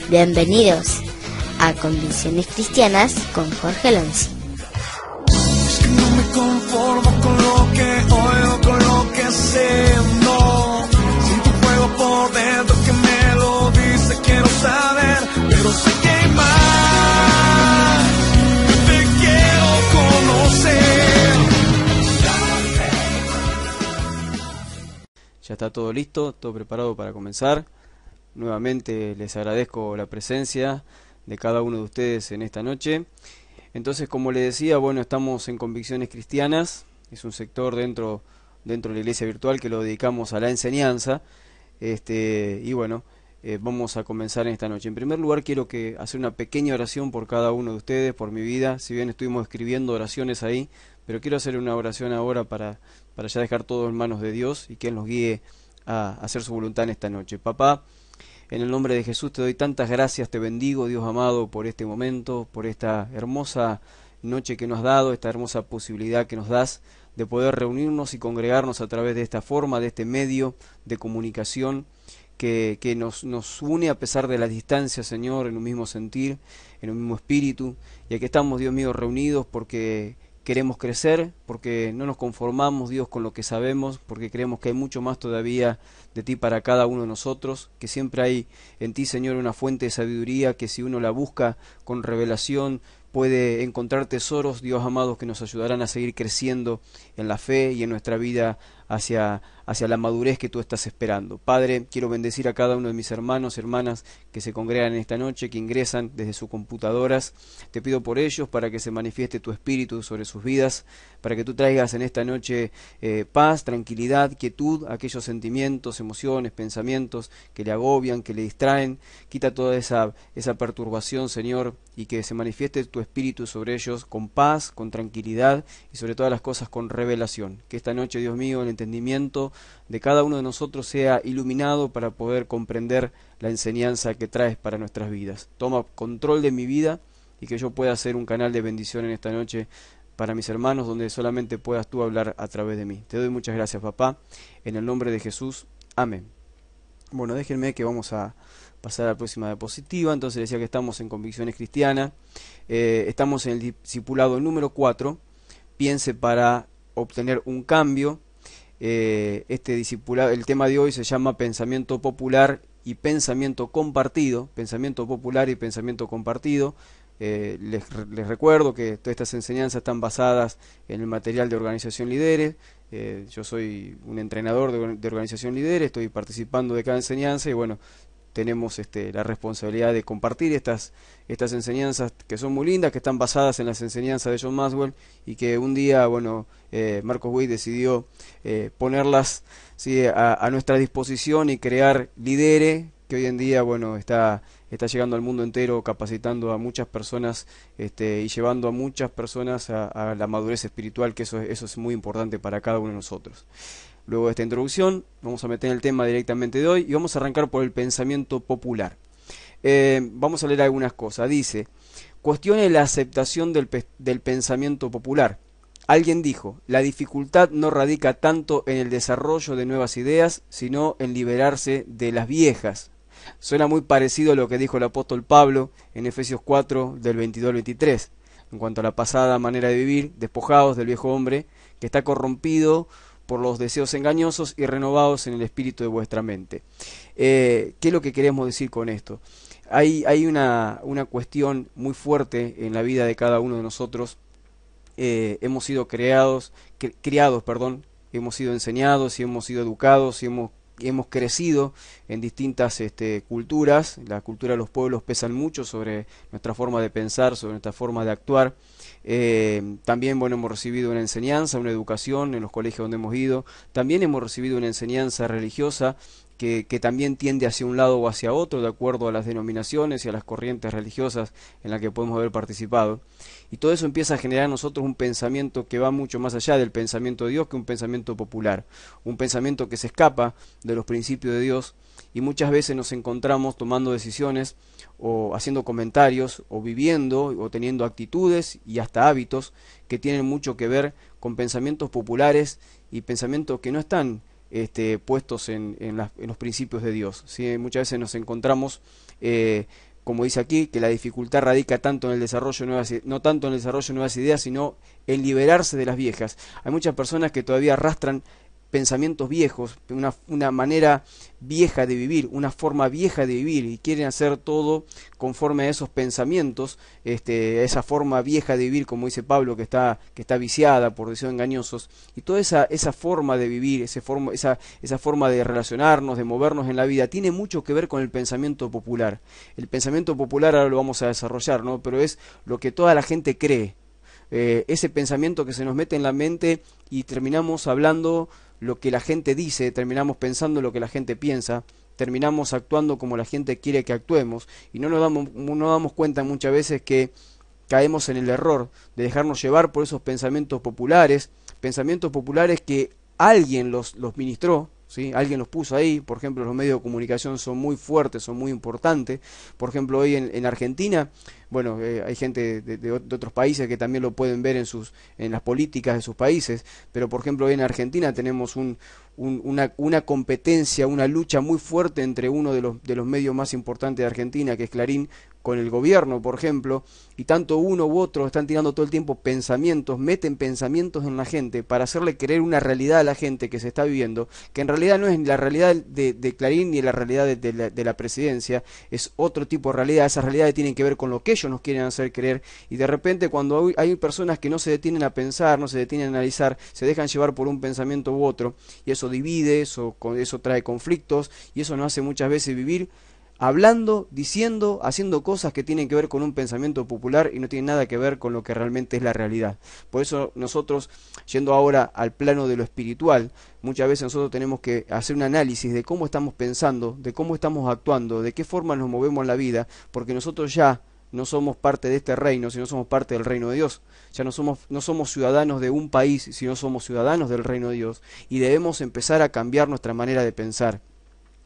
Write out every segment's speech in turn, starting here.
Bienvenidos a Convicciones Cristianas con Jorge Lonzi. Es que no me conformo con lo que oigo, con lo que sé, no. Siento un fuego por dentro que me lo dice, quiero saber, pero sé que hay más. Te quiero conocer. Ya está todo listo, todo preparado para comenzar. Nuevamente les agradezco la presencia de cada uno de ustedes en esta noche. Entonces, como les decía, bueno, estamos en Convicciones Cristianas. Es un sector dentro de la iglesia virtual que lo dedicamos a la enseñanza. Y bueno, vamos a comenzar en esta noche. En primer lugar, quiero hacer una pequeña oración por cada uno de ustedes, por mi vida. Si bien estuvimos escribiendo oraciones ahí, pero quiero hacer una oración ahora para ya dejar todo en manos de Dios y que Él nos guíe a hacer su voluntad en esta noche. Papá, en el nombre de Jesús te doy tantas gracias, te bendigo, Dios amado, por este momento, por esta hermosa noche que nos has dado, esta hermosa posibilidad que nos das de poder reunirnos y congregarnos a través de esta forma, de este medio de comunicación que nos une a pesar de la distancia, Señor, en un mismo sentir, en un mismo espíritu. Y aquí estamos, Dios mío, reunidos porque queremos crecer, porque no nos conformamos, Dios, con lo que sabemos, porque creemos que hay mucho más todavía de ti para cada uno de nosotros, que siempre hay en ti, Señor, una fuente de sabiduría que si uno la busca con revelación puede encontrar tesoros, Dios amado, que nos ayudarán a seguir creciendo en la fe y en nuestra vida hacia la madurez que tú estás esperando. Padre, quiero bendecir a cada uno de mis hermanos, hermanas que se congregan en esta noche, que ingresan desde sus computadoras. Te pido por ellos para que se manifieste tu espíritu sobre sus vidas, para que tú traigas en esta noche paz, tranquilidad, quietud, aquellos sentimientos, emociones, pensamientos que le agobian, que le distraen. Quita toda esa perturbación, Señor, y que se manifieste tu espíritu sobre ellos con paz, con tranquilidad y sobre todas las cosas con revelación. Que esta noche, Dios mío, el entendimiento de cada uno de nosotros sea iluminado para poder comprender la enseñanza que traes para nuestras vidas. Toma control de mi vida y que yo pueda ser un canal de bendición en esta noche para mis hermanos, donde solamente puedas tú hablar a través de mí. Te doy muchas gracias, papá, en el nombre de Jesús. Amén. Bueno, déjenme que vamos a pasar a la próxima diapositiva. Entonces decía que estamos en Convicciones Cristianas. Estamos en el discipulado número 4. Piense para obtener un cambio. Este discipulado, el tema de hoy se llama Pensamiento Popular y Pensamiento Compartido. Pensamiento Popular y Pensamiento Compartido. Les recuerdo que todas estas enseñanzas están basadas en el material de Organización Líderes. Yo soy un entrenador de Organización Líderes, estoy participando de cada enseñanza y bueno, tenemos la responsabilidad de compartir estas enseñanzas que son muy lindas, que están basadas en las enseñanzas de John Maxwell y que un día, bueno, Marcos Witt decidió ponerlas, ¿sí?, a nuestra disposición y crear Lidere, que hoy en día, bueno, está llegando al mundo entero, capacitando a muchas personas y llevando a muchas personas a la madurez espiritual, que eso es muy importante para cada uno de nosotros. Luego de esta introducción, vamos a meter el tema directamente de hoy y vamos a arrancar por el pensamiento popular. Vamos a leer algunas cosas. Dice, cuestione la aceptación del pensamiento popular. Alguien dijo, la dificultad no radica tanto en el desarrollo de nuevas ideas, sino en liberarse de las viejas. Suena muy parecido a lo que dijo el apóstol Pablo en Efesios 4, del 22 al 23, en cuanto a la pasada manera de vivir, despojados del viejo hombre, que está corrompido por los deseos engañosos y renovados en el espíritu de vuestra mente. ¿Qué es lo que queremos decir con esto? Hay una cuestión muy fuerte en la vida de cada uno de nosotros. Hemos sido criados, hemos sido enseñados y hemos sido educados y hemos crecido en distintas culturas. La cultura de los pueblos pesan mucho sobre nuestra forma de pensar, sobre nuestra forma de actuar. También, bueno, hemos recibido una enseñanza, una educación en los colegios donde hemos ido. También hemos recibido una enseñanza religiosa que también tiende hacia un lado o hacia otro, de acuerdo a las denominaciones y a las corrientes religiosas en las que podemos haber participado. Y todo eso empieza a generar en nosotros un pensamiento que va mucho más allá del pensamiento de Dios, que un pensamiento popular. Un pensamiento que se escapa de los principios de Dios, y muchas veces nos encontramos tomando decisiones o haciendo comentarios o viviendo o teniendo actitudes y hasta hábitos que tienen mucho que ver con pensamientos populares y pensamientos que no están puestos en los principios de Dios, ¿sí? Muchas veces nos encontramos como dice aquí, que la dificultad radica tanto en el desarrollo de nuevas, no tanto en el desarrollo de nuevas ideas, sino en liberarse de las viejas. Hay muchas personas que todavía arrastran pensamientos viejos, una manera vieja de vivir, una forma vieja de vivir, y quieren hacer todo conforme a esos pensamientos, esa forma vieja de vivir, como dice Pablo, que está viciada por deseos engañosos, y toda esa forma de vivir, esa forma de relacionarnos, de movernos en la vida, tiene mucho que ver con el pensamiento popular. El pensamiento popular ahora lo vamos a desarrollar, ¿no? Pero es lo que toda la gente cree, ese pensamiento que se nos mete en la mente y terminamos hablando lo que la gente dice, terminamos pensando lo que la gente piensa, terminamos actuando como la gente quiere que actuemos, y no nos damos cuenta muchas veces que caemos en el error de dejarnos llevar por esos pensamientos populares que alguien los ministró, ¿sí? Alguien los puso ahí. Por ejemplo, los medios de comunicación son muy fuertes, son muy importantes. Por ejemplo, hoy en Argentina, bueno, hay gente de otros países que también lo pueden ver en las políticas de sus países, pero por ejemplo hoy en Argentina tenemos una competencia, una lucha muy fuerte entre uno de los medios más importantes de Argentina, que es Clarín, con el gobierno, por ejemplo, y tanto uno u otro están tirando todo el tiempo pensamientos, meten pensamientos en la gente para hacerle creer una realidad a la gente que se está viviendo, que en realidad no es la realidad de Clarín ni la realidad de la presidencia, es otro tipo de realidad. Esas realidades tienen que ver con lo que ellos nos quieren hacer creer, y de repente cuando hay personas que no se detienen a pensar, no se detienen a analizar, se dejan llevar por un pensamiento u otro, y eso divide, eso trae conflictos, y eso nos hace muchas veces vivir hablando, diciendo, haciendo cosas que tienen que ver con un pensamiento popular y no tienen nada que ver con lo que realmente es la realidad. Por eso nosotros, yendo ahora al plano de lo espiritual, muchas veces nosotros tenemos que hacer un análisis de cómo estamos pensando, de cómo estamos actuando, de qué forma nos movemos en la vida, porque nosotros ya no somos parte de este reino, sino somos parte del reino de Dios. Ya no somos ciudadanos de un país, sino somos ciudadanos del reino de Dios, y debemos empezar a cambiar nuestra manera de pensar.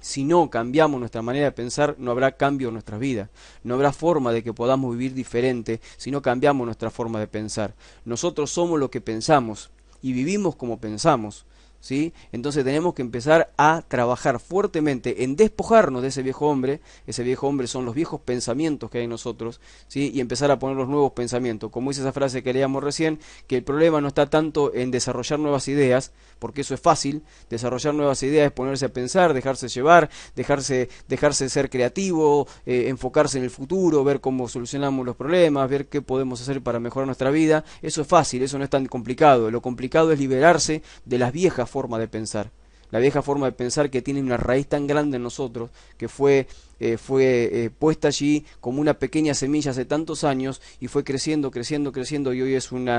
Si no cambiamos nuestra manera de pensar, no habrá cambio en nuestras vidas. No habrá forma de que podamos vivir diferente si no cambiamos nuestra forma de pensar. Nosotros somos lo que pensamos y vivimos como pensamos, ¿sí? Entonces tenemos que empezar a trabajar fuertemente en despojarnos de ese viejo hombre. Ese viejo hombre son los viejos pensamientos que hay en nosotros, ¿sí? Y empezar a poner los nuevos pensamientos. Como dice esa frase que leíamos recién, que el problema no está tanto en desarrollar nuevas ideas, porque eso es fácil. Desarrollar nuevas ideas es ponerse a pensar, dejarse llevar, dejarse ser creativo, enfocarse en el futuro, ver cómo solucionamos los problemas, ver qué podemos hacer para mejorar nuestra vida. Eso es fácil, eso no es tan complicado. Lo complicado es liberarse de las viejas forma de pensar, la vieja forma de pensar que tiene una raíz tan grande en nosotros, que fue puesta allí como una pequeña semilla hace tantos años y fue creciendo, y hoy es un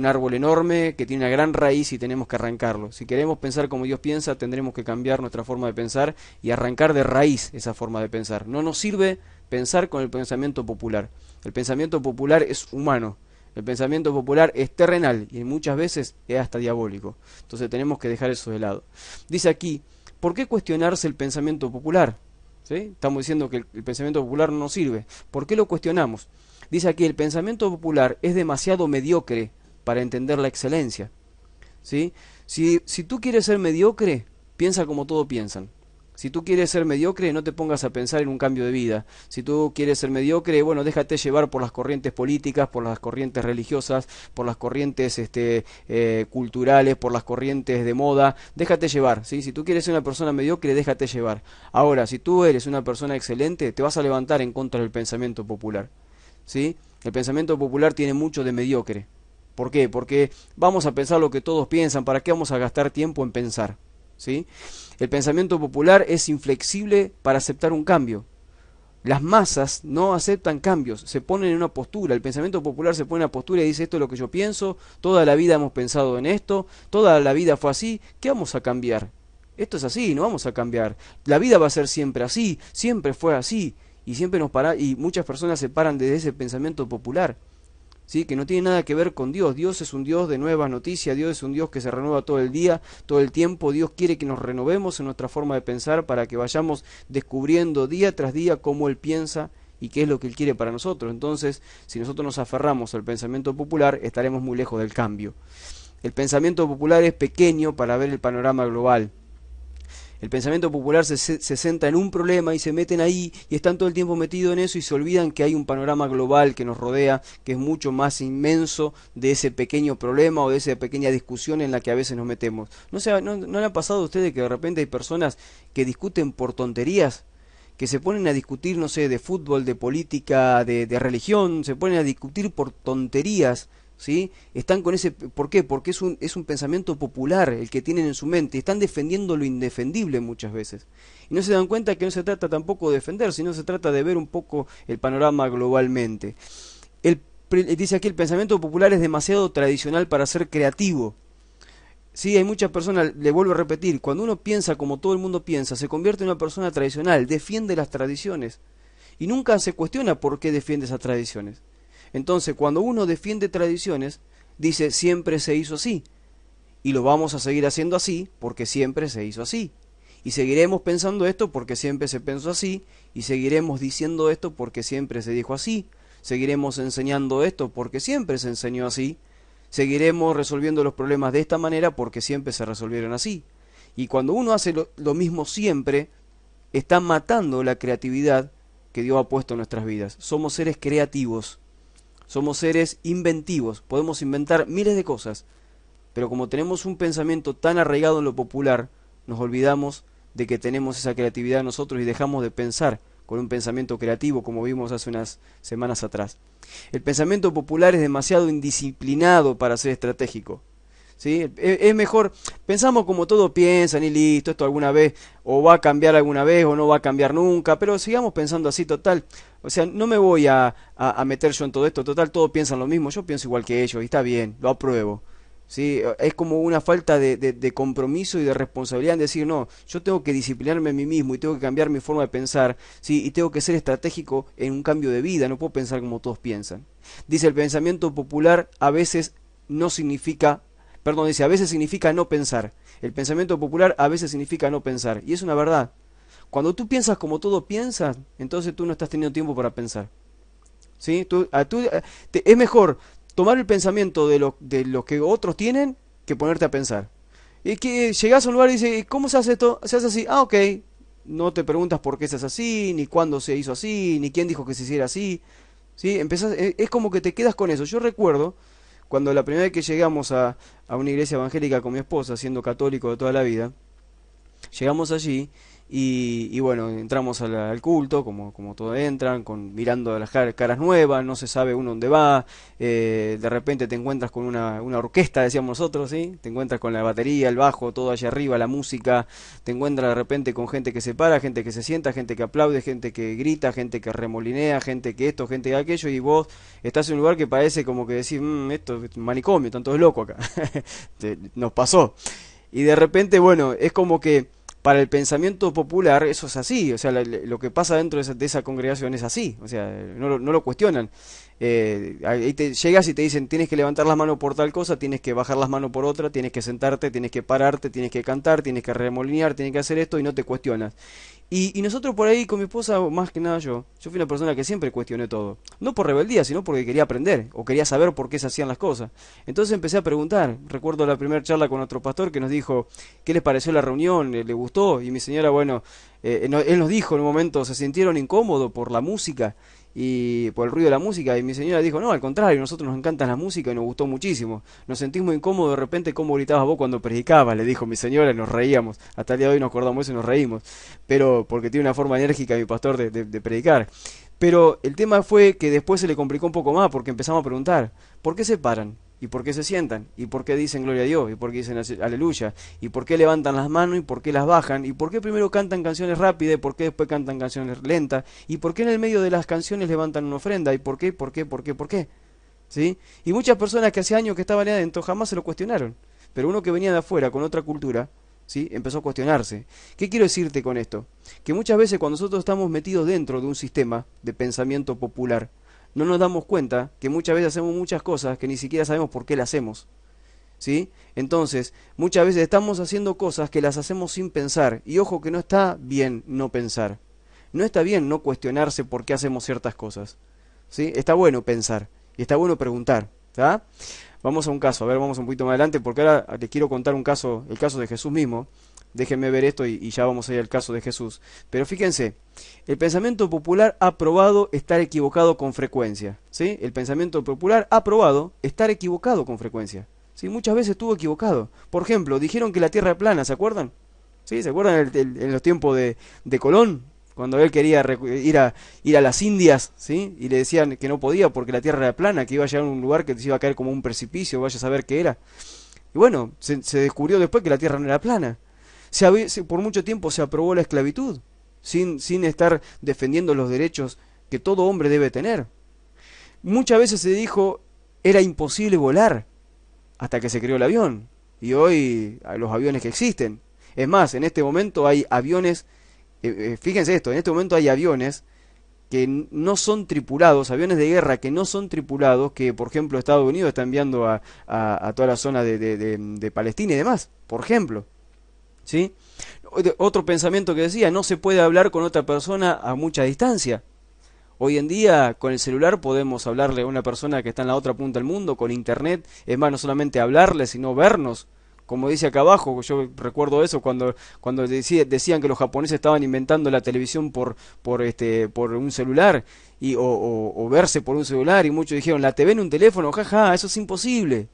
árbol enorme que tiene una gran raíz y tenemos que arrancarlo. Si queremos pensar como Dios piensa, tendremos que cambiar nuestra forma de pensar y arrancar de raíz esa forma de pensar. No nos sirve pensar con el pensamiento popular. El pensamiento popular es humano. El pensamiento popular es terrenal y muchas veces es hasta diabólico. Entonces tenemos que dejar eso de lado. Dice aquí, ¿por qué cuestionarse el pensamiento popular? ¿Sí? Estamos diciendo que el pensamiento popular no nos sirve. ¿Por qué lo cuestionamos? Dice aquí, el pensamiento popular es demasiado mediocre para entender la excelencia. ¿Sí? Si tú quieres ser mediocre, piensa como todos piensan. Si tú quieres ser mediocre, no te pongas a pensar en un cambio de vida. Si tú quieres ser mediocre, bueno, déjate llevar por las corrientes políticas, por las corrientes religiosas, por las corrientes culturales, por las corrientes de moda. Déjate llevar, ¿sí? Si tú quieres ser una persona mediocre, déjate llevar. Ahora, si tú eres una persona excelente, te vas a levantar en contra del pensamiento popular, ¿sí? El pensamiento popular tiene mucho de mediocre. ¿Por qué? Porque vamos a pensar lo que todos piensan. ¿Para qué vamos a gastar tiempo en pensar? ¿Sí? El pensamiento popular es inflexible para aceptar un cambio. Las masas no aceptan cambios, se ponen en una postura. El pensamiento popular se pone en una postura y dice: esto es lo que yo pienso, toda la vida hemos pensado en esto, toda la vida fue así, ¿qué vamos a cambiar? Esto es así, no vamos a cambiar. La vida va a ser siempre así, siempre fue así, y y muchas personas se paran desde ese pensamiento popular, ¿sí? Que no tiene nada que ver con Dios. Dios es un Dios de nuevas noticias, Dios es un Dios que se renueva todo el día, todo el tiempo. Dios quiere que nos renovemos en nuestra forma de pensar para que vayamos descubriendo día tras día cómo Él piensa y qué es lo que Él quiere para nosotros. Entonces, si nosotros nos aferramos al pensamiento popular, estaremos muy lejos del cambio. El pensamiento popular es pequeño para ver el panorama global. El pensamiento popular se centra en un problema y se meten ahí y están todo el tiempo metidos en eso y se olvidan que hay un panorama global que nos rodea, que es mucho más inmenso de ese pequeño problema o de esa pequeña discusión en la que a veces nos metemos. ¿No le ha pasado a ustedes que de repente hay personas que discuten por tonterías? Que se ponen a discutir, no sé, de fútbol, de política, de religión, se ponen a discutir por tonterías, ¿sí? Están con ese... ¿Por qué? Porque es un pensamiento popular el que tienen en su mente, están defendiendo lo indefendible muchas veces. Y no se dan cuenta que no se trata tampoco de defender, sino se trata de ver un poco el panorama globalmente. Dice aquí, el pensamiento popular es demasiado tradicional para ser creativo. Sí, hay muchas personas, le vuelvo a repetir, cuando uno piensa como todo el mundo piensa, se convierte en una persona tradicional, defiende las tradiciones y nunca se cuestiona por qué defiende esas tradiciones. Entonces, cuando uno defiende tradiciones, dice siempre se hizo así y lo vamos a seguir haciendo así porque siempre se hizo así. Y seguiremos pensando esto porque siempre se pensó así y seguiremos diciendo esto porque siempre se dijo así. Seguiremos enseñando esto porque siempre se enseñó así. Seguiremos resolviendo los problemas de esta manera porque siempre se resolvieron así. Y cuando uno hace lo mismo siempre, está matando la creatividad que Dios ha puesto en nuestras vidas. Somos seres creativos, somos seres inventivos, podemos inventar miles de cosas, pero como tenemos un pensamiento tan arraigado en lo popular, nos olvidamos de que tenemos esa creatividad nosotros y dejamos de pensar con un pensamiento creativo, como vimos hace unas semanas atrás. El pensamiento popular es demasiado indisciplinado para ser estratégico. ¿Sí? Es mejor, pensamos como todos piensan y listo, esto alguna vez o va a cambiar alguna vez o no va a cambiar nunca, pero sigamos pensando así, total. O sea, no me voy a meter yo en todo esto, total, todos piensan lo mismo, yo pienso igual que ellos y está bien, lo apruebo. ¿Sí? Es como una falta de compromiso y de responsabilidad en decir, no, yo tengo que disciplinarme a mí mismo y tengo que cambiar mi forma de pensar, ¿sí? Y tengo que ser estratégico en un cambio de vida, no puedo pensar como todos piensan. Dice, el pensamiento popular a veces no significa, perdón, dice, a veces significa no pensar. El pensamiento popular a veces significa no pensar, y es una verdad. Cuando tú piensas como todos piensan, entonces tú no estás teniendo tiempo para pensar. ¿Sí? Es mejor tomar el pensamiento de lo que otros tienen que ponerte a pensar. Y que llegás a un lugar y dices, ¿cómo se hace esto? Se hace así, ah, ok. No te preguntas por qué se hace así, ni cuándo se hizo así, ni quién dijo que se hiciera así. ¿Sí? Es como que te quedas con eso. Yo recuerdo cuando la primera vez que llegamos a una iglesia evangélica con mi esposa, siendo católico de toda la vida, llegamos allí y bueno, entramos al culto, como todos entran, mirando las caras nuevas, no se sabe uno dónde va, de repente te encuentras con una orquesta, decíamos nosotros, ¿sí? Te encuentras con la batería, el bajo, todo allá arriba, la música, te encuentras de repente con gente que se para, gente que se sienta, gente que aplaude, gente que grita, gente que remolinea, gente que esto, gente que aquello, y vos estás en un lugar que parece como que decís, esto es un manicomio, están todos locos acá. Nos pasó. Y de repente, bueno, es como que para el pensamiento popular eso es así, o sea, lo que pasa dentro de esa congregación es así, o sea, no lo cuestionan. Ahí llegas y te dicen, tienes que levantar las manos por tal cosa, tienes que bajar las manos por otra, tienes que sentarte, tienes que pararte, tienes que cantar, tienes que remolinear, tienes que hacer esto y no te cuestionas. Y nosotros por ahí con mi esposa, más que nada yo fui una persona que siempre cuestioné todo. No por rebeldía, sino porque quería aprender o quería saber por qué se hacían las cosas. Entonces empecé a preguntar. Recuerdo la primera charla con nuestro pastor que nos dijo, ¿qué les pareció la reunión? ¿Le gustó? Y mi señora, bueno, él nos dijo en un momento, se sintieron incómodos por la música y por el ruido de la música, y mi señora dijo, no, al contrario, nosotros nos encanta la música y nos gustó muchísimo, nos sentimos incómodos de repente cómo gritabas vos cuando predicabas, le dijo mi señora, y nos reíamos, hasta el día de hoy nos acordamos eso y nos reímos, pero porque tiene una forma enérgica mi pastor de predicar. Pero el tema fue que después se le complicó un poco más porque empezamos a preguntar, ¿por qué se paran? ¿Y por qué se sientan? ¿Y por qué dicen gloria a Dios? ¿Y por qué dicen aleluya? ¿Y por qué levantan las manos? ¿Y por qué las bajan? ¿Y por qué primero cantan canciones rápidas? ¿Y por qué después cantan canciones lentas? ¿Y por qué en el medio de las canciones levantan una ofrenda? ¿Y por qué? ¿Por qué? ¿Por qué? ¿Por qué? ¿Sí? Y muchas personas que hace años que estaban ahí adentro jamás se lo cuestionaron. Pero uno que venía de afuera con otra cultura, ¿sí? Empezó a cuestionarse. ¿Qué quiero decirte con esto? Que muchas veces cuando nosotros estamos metidos dentro de un sistema de pensamiento popular, no nos damos cuenta que muchas veces hacemos muchas cosas que ni siquiera sabemos por qué las hacemos. ¿Sí? Entonces, muchas veces estamos haciendo cosas que las hacemos sin pensar. Y ojo que no está bien no pensar. No está bien no cuestionarse por qué hacemos ciertas cosas. ¿Sí? Está bueno pensar. Y está bueno preguntar. ¿Tá? Vamos a un caso. A ver, vamos un poquito más adelante porque ahora te quiero contar un caso, el caso de Jesús mismo. Déjenme ver esto y ya vamos a ir al caso de Jesús. Pero fíjense, el pensamiento popular ha probado estar equivocado con frecuencia. ¿Sí? El pensamiento popular ha probado estar equivocado con frecuencia. ¿Sí? Muchas veces estuvo equivocado. Por ejemplo, dijeron que la Tierra es plana, ¿se acuerdan? ¿Sí? ¿Se acuerdan en los tiempos de Colón? Cuando él quería ir a las Indias, ¿sí? Y le decían que no podía porque la Tierra era plana, que iba a llegar a un lugar que se iba a caer como un precipicio, vaya a saber qué era. Y bueno, se descubrió después que la Tierra no era plana. Por mucho tiempo se aprobó la esclavitud, sin estar defendiendo los derechos que todo hombre debe tener. Muchas veces se dijo, era imposible volar, hasta que se creó el avión. Y hoy, los aviones que existen. Es más, en este momento hay aviones, fíjense esto, en este momento hay aviones que no son tripulados, aviones de guerra que no son tripulados, que por ejemplo Estados Unidos está enviando a toda la zona de Palestina y demás, por ejemplo. ¿Sí? Otro pensamiento que decía, no se puede hablar con otra persona a mucha distancia. Hoy en día con el celular podemos hablarle a una persona que está en la otra punta del mundo, con internet, es más, no solamente hablarle, sino vernos. Como dice acá abajo, yo recuerdo eso cuando decían que los japoneses estaban inventando la televisión por un celular o verse por un celular, y muchos dijeron, la TV en un teléfono, jaja, eso es imposible.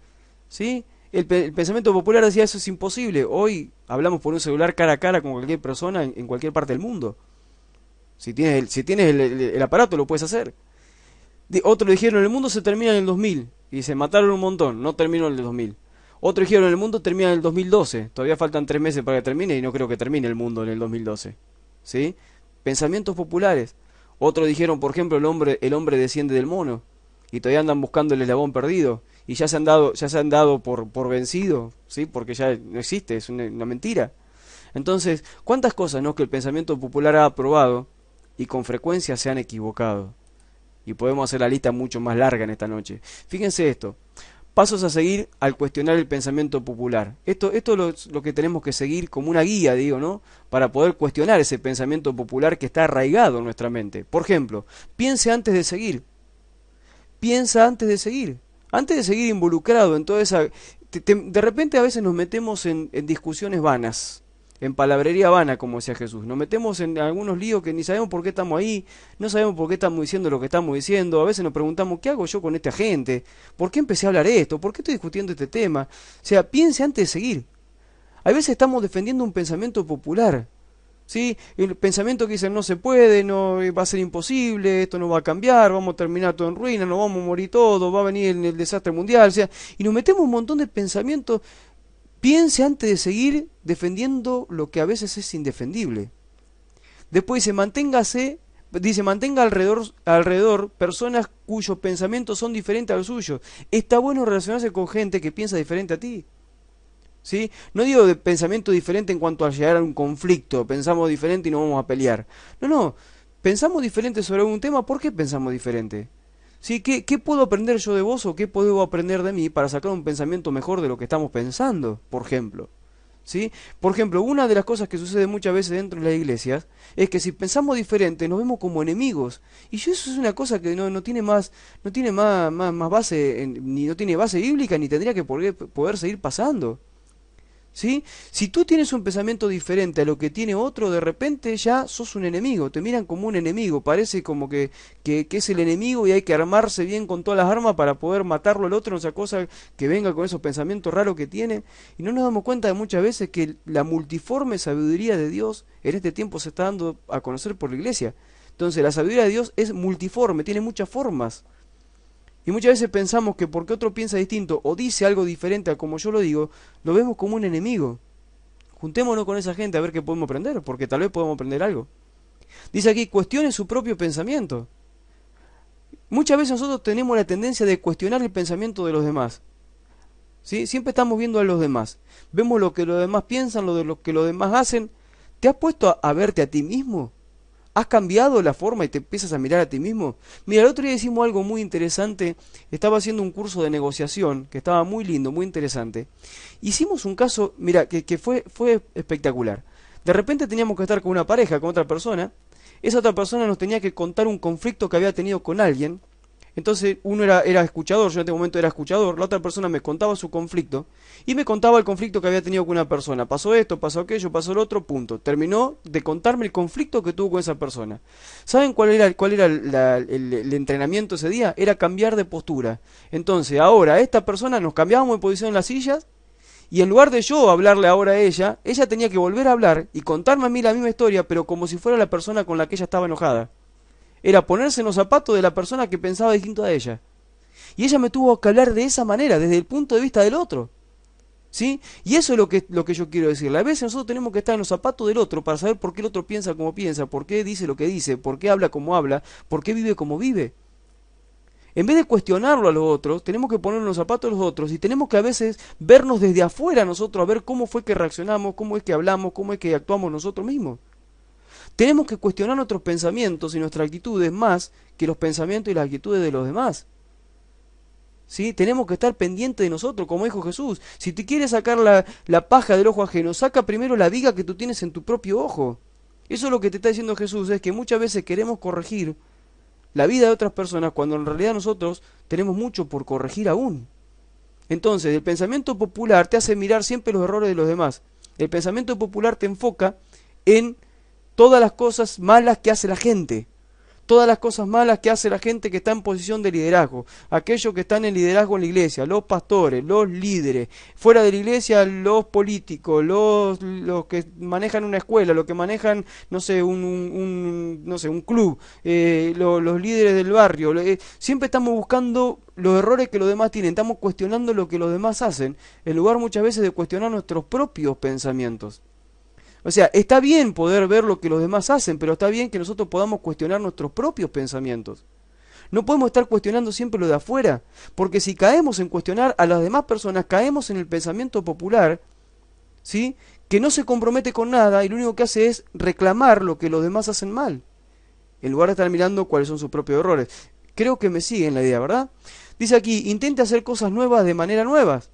¿Sí? El pensamiento popular decía, eso es imposible. Hoy hablamos por un celular cara a cara con cualquier persona en cualquier parte del mundo. Si tienes el aparato lo puedes hacer. Otros dijeron, el mundo se termina en el 2000 y se mataron un montón, no terminó en el 2000. Otros dijeron, el mundo termina en el 2012, todavía faltan 3 meses para que termine y no creo que termine el mundo en el 2012. ¿Sí? Pensamientos populares. Otros dijeron, por ejemplo, el hombre desciende del mono y todavía andan buscando el eslabón perdido y ya se han dado por vencido, ¿sí? Porque ya no existe, es una mentira. Entonces, ¿cuántas cosas no que el pensamiento popular ha aprobado y con frecuencia se han equivocado? Y podemos hacer la lista mucho más larga en esta noche. Fíjense esto. Pasos a seguir al cuestionar el pensamiento popular. Esto es lo que tenemos que seguir como una guía, digo, ¿no? Para poder cuestionar ese pensamiento popular que está arraigado en nuestra mente. Por ejemplo, piense antes de seguir. Piensa antes de seguir. Antes de seguir involucrado en toda esa... De repente a veces nos metemos en discusiones vanas, en palabrería vana, como decía Jesús. Nos metemos en algunos líos que ni sabemos por qué estamos ahí, no sabemos por qué estamos diciendo lo que estamos diciendo. A veces nos preguntamos, ¿qué hago yo con esta gente? ¿Por qué empecé a hablar esto? ¿Por qué estoy discutiendo este tema? O sea, piense antes de seguir. A veces estamos defendiendo un pensamiento popular, ¿sí? El pensamiento que dice, no se puede, no va a ser imposible, esto no va a cambiar, vamos a terminar todo en ruina, nos vamos a morir todos, va a venir el desastre mundial. O sea, y nos metemos un montón de pensamientos. Piense antes de seguir defendiendo lo que a veces es indefendible. Después dice, mantenga alrededor personas cuyos pensamientos son diferentes a los suyos. Está bueno relacionarse con gente que piensa diferente a ti. ¿Sí? No digo de pensamiento diferente en cuanto a llegar a un conflicto, pensamos diferente y nos vamos a pelear. No, pensamos diferente sobre algún tema, ¿por qué pensamos diferente? ¿Sí? ¿Qué puedo aprender yo de vos o qué puedo aprender de mí para sacar un pensamiento mejor de lo que estamos pensando, por ejemplo? ¿Sí? Por ejemplo, una de las cosas que sucede muchas veces dentro de las iglesias es que si pensamos diferente nos vemos como enemigos. Y eso es una cosa que no tiene más base, ni no tiene base bíblica, ni tendría que poder seguir pasando. ¿Sí? Si tú tienes un pensamiento diferente a lo que tiene otro, de repente ya sos un enemigo, te miran como un enemigo, parece como que es el enemigo y hay que armarse bien con todas las armas para poder matarlo al otro, no sea cosa que venga con esos pensamientos raros que tiene, y no nos damos cuenta de muchas veces que la multiforme sabiduría de Dios en este tiempo se está dando a conocer por la iglesia. Entonces la sabiduría de Dios es multiforme, tiene muchas formas. Y muchas veces pensamos que porque otro piensa distinto o dice algo diferente a como yo lo digo, lo vemos como un enemigo. Juntémonos con esa gente a ver qué podemos aprender, porque tal vez podemos aprender algo. Dice aquí, cuestione su propio pensamiento. Muchas veces nosotros tenemos la tendencia de cuestionar el pensamiento de los demás. ¿Sí? Siempre estamos viendo a los demás. Vemos lo que los demás piensan, lo que los demás hacen. ¿Te has puesto a verte a ti mismo? ¿Has cambiado la forma y te empiezas a mirar a ti mismo? Mira, el otro día hicimos algo muy interesante. Estaba haciendo un curso de negociación que estaba muy lindo, muy interesante. Hicimos un caso, mira, que fue espectacular. De repente teníamos que estar con una pareja, con otra persona. Esa otra persona nos tenía que contar un conflicto que había tenido con alguien Entonces uno era escuchador, yo en este momento era escuchador, la otra persona me contaba su conflicto y me contaba el conflicto que había tenido con una persona. Pasó esto, pasó aquello, pasó lo otro, punto. Terminó de contarme el conflicto que tuvo con esa persona. ¿Saben cuál era el entrenamiento ese día? Era cambiar de postura. Entonces ahora esta persona nos cambiábamos de posición en las sillas y en lugar de yo hablarle ahora a ella tenía que volver a hablar y contarme a mí la misma historia, pero como si fuera la persona con la que ella estaba enojada. Era ponerse en los zapatos de la persona que pensaba distinto a ella. Y ella me tuvo que hablar de esa manera, desde el punto de vista del otro. ¿Sí? Y eso es lo que yo quiero decirle. A veces nosotros tenemos que estar en los zapatos del otro para saber por qué el otro piensa como piensa, por qué dice lo que dice, por qué habla como habla, por qué vive como vive. En vez de cuestionarlo a los otros, tenemos que ponernos en los zapatos de los otros y tenemos que a veces vernos desde afuera nosotros, a ver cómo fue que reaccionamos, cómo es que hablamos, cómo es que actuamos nosotros mismos. Tenemos que cuestionar nuestros pensamientos y nuestras actitudes más que los pensamientos y las actitudes de los demás. ¿Sí? Tenemos que estar pendientes de nosotros, como dijo Jesús. Si te quieres sacar la paja del ojo ajeno, saca primero la viga que tú tienes en tu propio ojo. Eso es lo que te está diciendo Jesús, es que muchas veces queremos corregir la vida de otras personas cuando en realidad nosotros tenemos mucho por corregir aún. Entonces, el pensamiento popular te hace mirar siempre los errores de los demás. El pensamiento popular te enfoca en todas las cosas malas que hace la gente, todas las cosas malas que hace la gente que está en posición de liderazgo, aquellos que están en liderazgo en la iglesia, los pastores, los líderes, fuera de la iglesia los políticos, los que manejan una escuela, los que manejan, no sé, un club, los líderes del barrio, siempre estamos buscando los errores que los demás tienen, estamos cuestionando lo que los demás hacen, en lugar muchas veces de cuestionar nuestros propios pensamientos. O sea, está bien poder ver lo que los demás hacen, pero está bien que nosotros podamos cuestionar nuestros propios pensamientos. No podemos estar cuestionando siempre lo de afuera, porque si caemos en cuestionar a las demás personas, caemos en el pensamiento popular, ¿sí? Que no se compromete con nada y lo único que hace es reclamar lo que los demás hacen mal, en lugar de estar mirando cuáles son sus propios errores. Creo que me siguen la idea, ¿verdad? Dice aquí, intente hacer cosas nuevas de manera nuevas.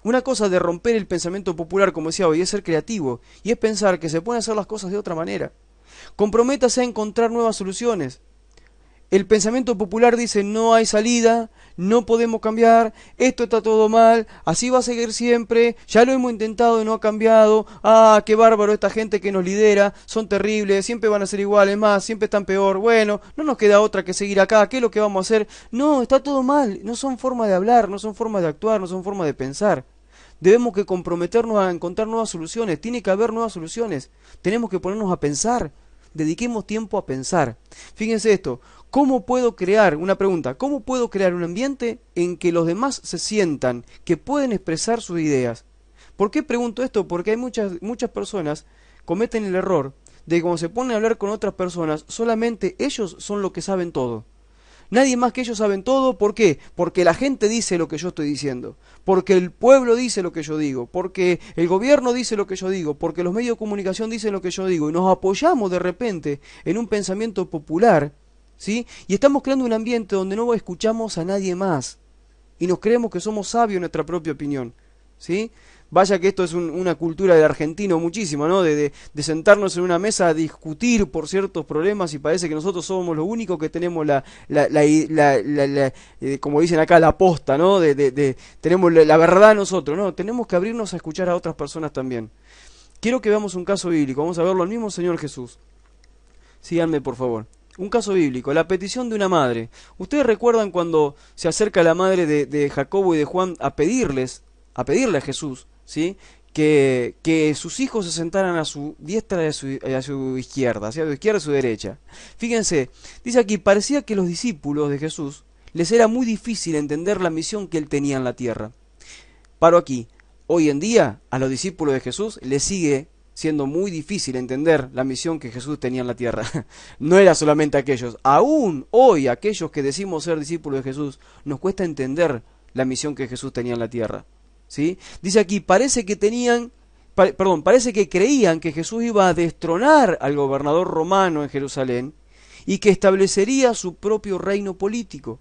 Una cosa de romper el pensamiento popular, como decía hoy, es ser creativo, y es pensar que se pueden hacer las cosas de otra manera. Comprométase a encontrar nuevas soluciones. El pensamiento popular dice, no hay salida, no podemos cambiar, esto está todo mal, así va a seguir siempre, ya lo hemos intentado y no ha cambiado, qué bárbaro esta gente que nos lidera, son terribles, siempre van a ser iguales, más, siempre están peor, bueno, no nos queda otra que seguir acá, ¿qué es lo que vamos a hacer? No, está todo mal, no son formas de hablar, no son formas de actuar, no son formas de pensar. Debemos que comprometernos a encontrar nuevas soluciones, tiene que haber nuevas soluciones, tenemos que ponernos a pensar, dediquemos tiempo a pensar. Fíjense esto, ¿cómo puedo crear, una pregunta, cómo puedo crear un ambiente en que los demás se sientan, que pueden expresar sus ideas? ¿Por qué pregunto esto? Porque hay muchas personas cometen el error de que cuando se ponen a hablar con otras personas, solamente ellos son los que saben todo. Nadie más que ellos saben todo, ¿por qué? Porque la gente dice lo que yo estoy diciendo, porque el pueblo dice lo que yo digo, porque el gobierno dice lo que yo digo, porque los medios de comunicación dicen lo que yo digo, y nos apoyamos de repente en un pensamiento popular, ¿sí? Y estamos creando un ambiente donde no escuchamos a nadie más, y nos creemos que somos sabios en nuestra propia opinión, ¿sí? Vaya que esto es una cultura del argentino muchísimo, ¿no? De sentarnos en una mesa a discutir por ciertos problemas y parece que nosotros somos los únicos que tenemos como dicen acá, la posta, ¿no? Tenemos la verdad nosotros, ¿no? Tenemos que abrirnos a escuchar a otras personas también. Quiero que veamos un caso bíblico, vamos a verlo al mismo Señor Jesús. Síganme, por favor. Un caso bíblico, la petición de una madre. ¿Ustedes recuerdan cuando se acerca la madre de Jacobo y de Juan a pedirle a Jesús, ¿sí? Que sus hijos se sentaran a su diestra y a su izquierda, hacia su izquierda y a su derecha? Fíjense, dice aquí, parecía que los discípulos de Jesús les era muy difícil entender la misión que él tenía en la tierra. Paro aquí, hoy en día a los discípulos de Jesús les sigue siendo muy difícil entender la misión que Jesús tenía en la tierra. No era solamente aquellos, aún hoy aquellos que decimos ser discípulos de Jesús, nos cuesta entender la misión que Jesús tenía en la tierra. ¿Sí? Dice aquí, parece que creían que Jesús iba a destronar al gobernador romano en Jerusalén y que establecería su propio reino político.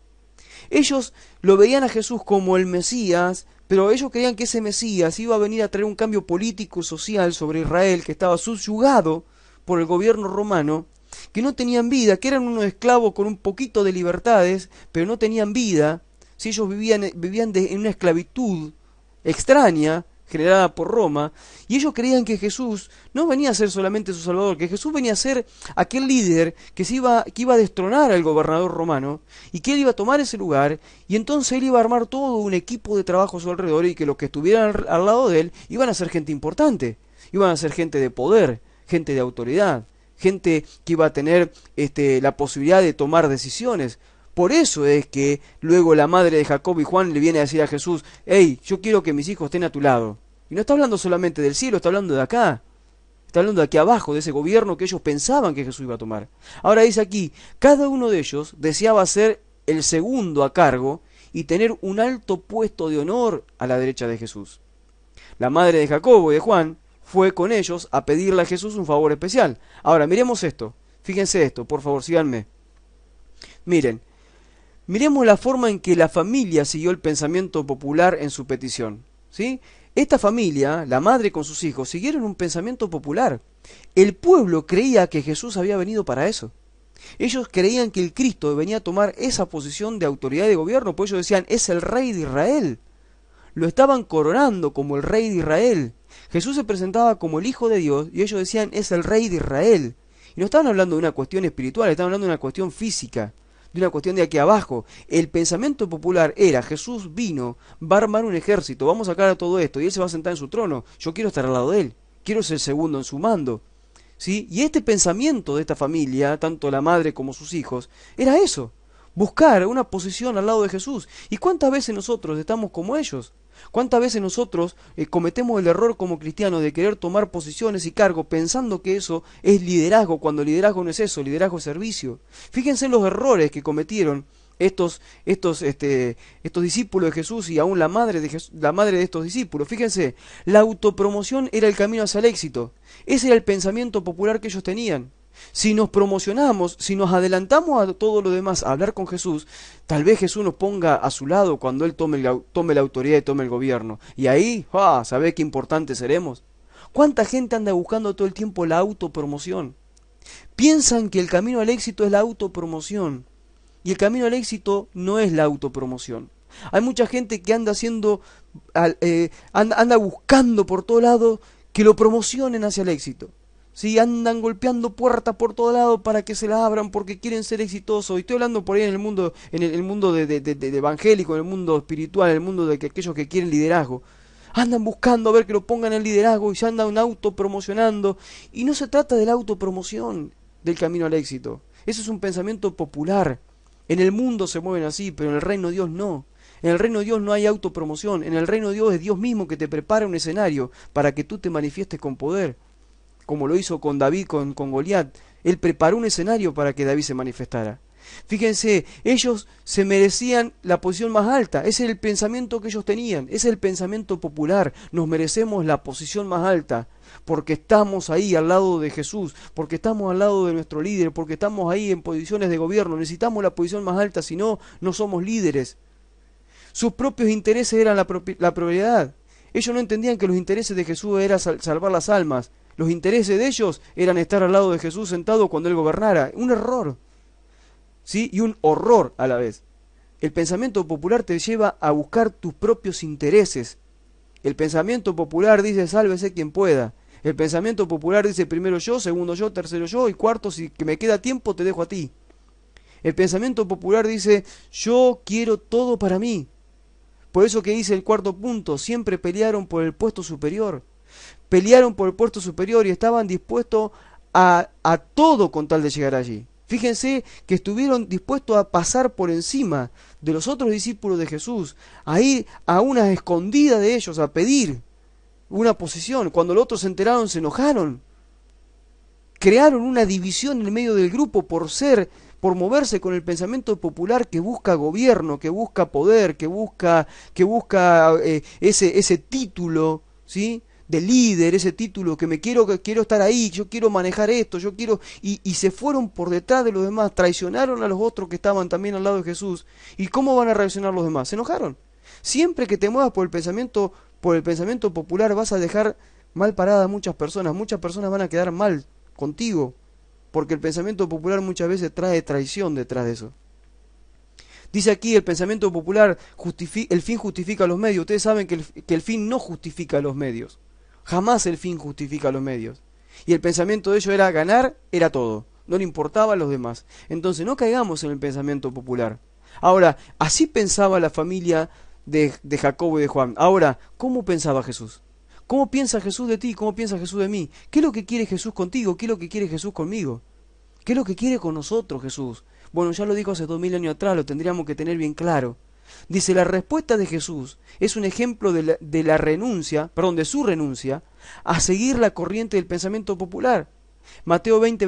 Ellos lo veían a Jesús como el Mesías, pero ellos creían que ese Mesías iba a venir a traer un cambio político y social sobre Israel, que estaba subyugado por el gobierno romano, que no tenían vida, que eran unos esclavos con un poquito de libertades, pero no tenían vida. Si ellos vivían en una esclavitud extraña, generada por Roma, y ellos creían que Jesús no venía a ser solamente su Salvador, que Jesús venía a ser aquel líder que iba a destronar al gobernador romano, y que él iba a tomar ese lugar, y entonces él iba a armar todo un equipo de trabajo a su alrededor, y que los que estuvieran al lado de él iban a ser gente importante, iban a ser gente de poder, gente de autoridad, gente que iba a tener la posibilidad de tomar decisiones. Por eso es que luego la madre de Jacobo y Juan le viene a decir a Jesús: hey, yo quiero que mis hijos estén a tu lado. Y no está hablando solamente del cielo, está hablando de acá. Está hablando de aquí abajo, de ese gobierno que ellos pensaban que Jesús iba a tomar. Ahora dice aquí, cada uno de ellos deseaba ser el segundo a cargo y tener un alto puesto de honor a la derecha de Jesús. La madre de Jacobo y de Juan fue con ellos a pedirle a Jesús un favor especial. Ahora, miremos esto. Fíjense esto, por favor, síganme. Miremos la forma en que la familia siguió el pensamiento popular en su petición, ¿sí? Esta familia, la madre con sus hijos, siguieron un pensamiento popular. El pueblo creía que Jesús había venido para eso. Ellos creían que el Cristo venía a tomar esa posición de autoridad y de gobierno, por ellos decían: es el rey de Israel. Lo estaban coronando como el rey de Israel. Jesús se presentaba como el Hijo de Dios y ellos decían: es el rey de Israel. Y no estaban hablando de una cuestión espiritual, estaban hablando de una cuestión física, de una cuestión de aquí abajo. El pensamiento popular era: Jesús vino, va a armar un ejército, vamos a sacar a todo esto y él se va a sentar en su trono. Yo quiero estar al lado de él, quiero ser segundo en su mando, ¿sí? Y este pensamiento de esta familia, tanto la madre como sus hijos, era eso: buscar una posición al lado de Jesús. ¿Y cuántas veces nosotros estamos como ellos? ¿Cuántas veces nosotros cometemos el error como cristianos de querer tomar posiciones y cargos pensando que eso es liderazgo, cuando liderazgo no es eso, liderazgo es servicio? Fíjense los errores que cometieron estos discípulos de Jesús y aún la madre de estos discípulos. Fíjense, la autopromoción era el camino hacia el éxito. Ese era el pensamiento popular que ellos tenían. Si nos promocionamos, si nos adelantamos a todo lo demás a hablar con Jesús, tal vez Jesús nos ponga a su lado cuando Él tome la autoridad y tome el gobierno. Y ahí, ¿sabés qué importantes seremos? ¿Cuánta gente anda buscando todo el tiempo la autopromoción? Piensan que el camino al éxito es la autopromoción. Y el camino al éxito no es la autopromoción. Hay mucha gente que anda anda buscando por todo lado que lo promocionen hacia el éxito. Sí, andan golpeando puertas por todo lado para que se las abran porque quieren ser exitosos. Y estoy hablando por ahí en el mundo, de evangélico, en el mundo espiritual, en el mundo de aquellos que quieren liderazgo. Andan buscando a ver que lo pongan en liderazgo y se andan autopromocionando. Y no se trata de la autopromoción del camino al éxito. Eso es un pensamiento popular. En el mundo se mueven así, pero en el reino de Dios no. En el reino de Dios no hay autopromoción. En el reino de Dios es Dios mismo que te prepara un escenario para que tú te manifiestes con poder. Como lo hizo con David, con Goliat. Él preparó un escenario para que David se manifestara. Fíjense, ellos se merecían la posición más alta. Ese es el pensamiento que ellos tenían. Ese es el pensamiento popular. Nos merecemos la posición más alta porque estamos ahí al lado de Jesús, porque estamos al lado de nuestro líder, porque estamos ahí en posiciones de gobierno. Necesitamos la posición más alta, si no, no somos líderes. Sus propios intereses eran la prioridad. Ellos no entendían que los intereses de Jesús era salvar las almas. Los intereses de ellos eran estar al lado de Jesús sentado cuando Él gobernara. Un error, ¿sí? Y un horror a la vez. El pensamiento popular te lleva a buscar tus propios intereses. El pensamiento popular dice: sálvese quien pueda. El pensamiento popular dice: primero yo, segundo yo, tercero yo y cuarto, si que me queda tiempo te dejo a ti. El pensamiento popular dice: yo quiero todo para mí. Por eso que dice el cuarto punto: siempre pelearon por el puesto superior. Pelearon por el puesto superior y estaban dispuestos a todo con tal de llegar allí. Fíjense que estuvieron dispuestos a pasar por encima de los otros discípulos de Jesús, a ir a una escondida de ellos, a pedir una posición. Cuando los otros se enteraron, se enojaron. Crearon una división en el medio del grupo por moverse con el pensamiento popular que busca gobierno, que busca poder, que busca ese título, ¿sí?, de líder, ese título que quiero estar ahí, yo quiero manejar esto, y se fueron por detrás de los demás, traicionaron a los otros que estaban también al lado de Jesús. ¿Y cómo van a reaccionar los demás? Se enojaron. Siempre que te muevas por el pensamiento popular vas a dejar mal parada a muchas personas van a quedar mal contigo, porque el pensamiento popular muchas veces trae traición detrás de eso. Dice aquí, el pensamiento popular, el fin justifica los medios. Ustedes saben que el fin no justifica los medios. Jamás el fin justifica los medios. Y el pensamiento de ellos era ganar, era todo. No le importaba a los demás. Entonces no caigamos en el pensamiento popular. Ahora, así pensaba la familia de Jacobo y de Juan. Ahora, ¿cómo pensaba Jesús? ¿Cómo piensa Jesús de ti? ¿Cómo piensa Jesús de mí? ¿Qué es lo que quiere Jesús contigo? ¿Qué es lo que quiere Jesús conmigo? ¿Qué es lo que quiere con nosotros Jesús? Bueno, ya lo dijo hace 2000 años atrás, lo tendríamos que tener bien claro. Dice, la respuesta de Jesús es un ejemplo de la renuncia, perdón, de su renuncia a seguir la corriente del pensamiento popular. Mateo 20,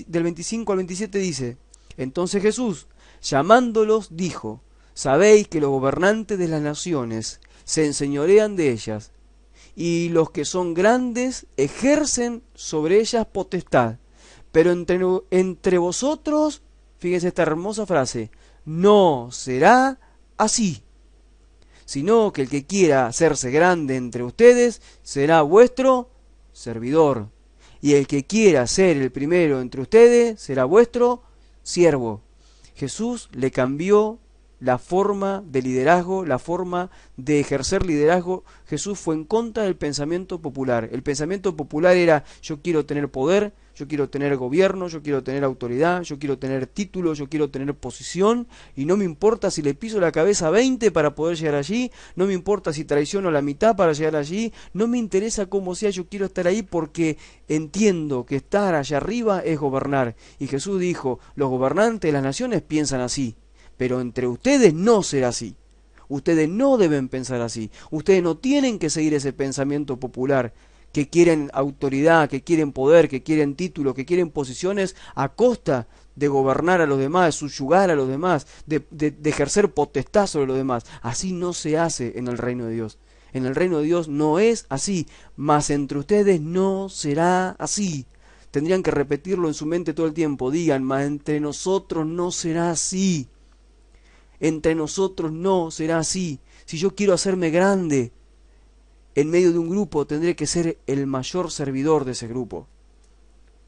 del 25 al 27 dice, entonces Jesús, llamándolos, dijo, sabéis que los gobernantes de las naciones se enseñorean de ellas, y los que son grandes ejercen sobre ellas potestad. Pero entre vosotros, fíjense esta hermosa frase, no será así, sino que el que quiera hacerse grande entre ustedes será vuestro servidor, y el que quiera ser el primero entre ustedes será vuestro siervo. Jesús le cambió la forma de liderazgo, la forma de ejercer liderazgo. Jesús fue en contra del pensamiento popular. El pensamiento popular era, yo quiero tener poder, yo quiero tener gobierno, yo quiero tener autoridad, yo quiero tener título, yo quiero tener posición, y no me importa si le piso la cabeza a 20 para poder llegar allí, no me importa si traiciono la mitad para llegar allí, no me interesa cómo sea, yo quiero estar ahí porque entiendo que estar allá arriba es gobernar. Y Jesús dijo, los gobernantes de las naciones piensan así, pero entre ustedes no será así. Ustedes no deben pensar así. Ustedes no tienen que seguir ese pensamiento popular, que quieren autoridad, que quieren poder, que quieren título, que quieren posiciones a costa de gobernar a los demás, de subyugar a los demás, de ejercer potestad sobre los demás. Así no se hace en el reino de Dios. En el reino de Dios no es así, mas entre ustedes no será así. Tendrían que repetirlo en su mente todo el tiempo. Digan, mas entre nosotros no será así. Entre nosotros no será así. Si yo quiero hacerme grande en medio de un grupo, tendré que ser el mayor servidor de ese grupo.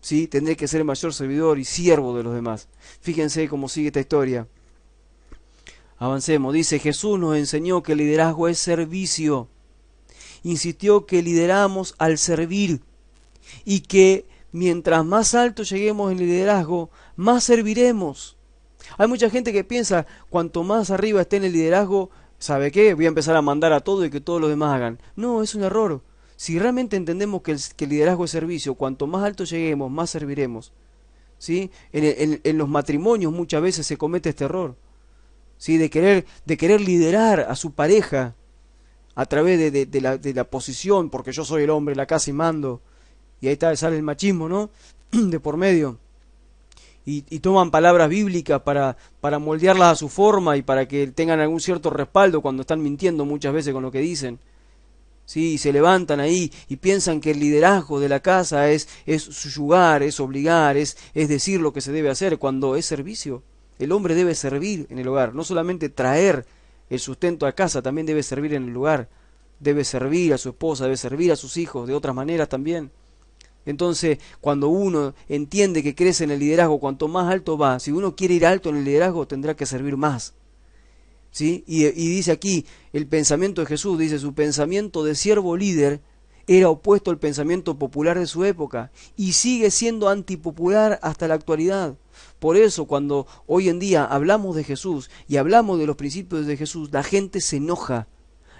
¿Sí? Tendré que ser el mayor servidor y siervo de los demás. Fíjense cómo sigue esta historia. Avancemos. Dice, Jesús nos enseñó que el liderazgo es servicio. Insistió que lideramos al servir y que mientras más alto lleguemos en el liderazgo, más serviremos. Hay mucha gente que piensa, cuanto más arriba esté en el liderazgo, ¿sabe qué? Voy a empezar a mandar a todo y que todos los demás hagan. No, es un error. Si realmente entendemos que el liderazgo es servicio, cuanto más alto lleguemos, más serviremos. ¿Sí? En los matrimonios muchas veces se comete este error. ¿Sí? De querer liderar a su pareja a través de la posición, porque yo soy el hombre de la casa y mando. Y ahí sale el machismo, ¿no? De por medio. Y toman palabras bíblicas para moldearlas a su forma y para que tengan algún cierto respaldo cuando están mintiendo muchas veces con lo que dicen. Sí, y se levantan ahí y piensan que el liderazgo de la casa es subyugar, es obligar, es decir lo que se debe hacer, cuando es servicio. El hombre debe servir en el hogar, no solamente traer el sustento a casa, también debe servir en el lugar. Debe servir a su esposa, debe servir a sus hijos de otras maneras también. Entonces, cuando uno entiende que crece en el liderazgo, cuanto más alto va, si uno quiere ir alto en el liderazgo, tendrá que servir más. ¿Sí? Y dice aquí, el pensamiento de Jesús, dice, su pensamiento de siervo líder era opuesto al pensamiento popular de su época y sigue siendo antipopular hasta la actualidad. Por eso, cuando hoy en día hablamos de Jesús y hablamos de los principios de Jesús, la gente se enoja.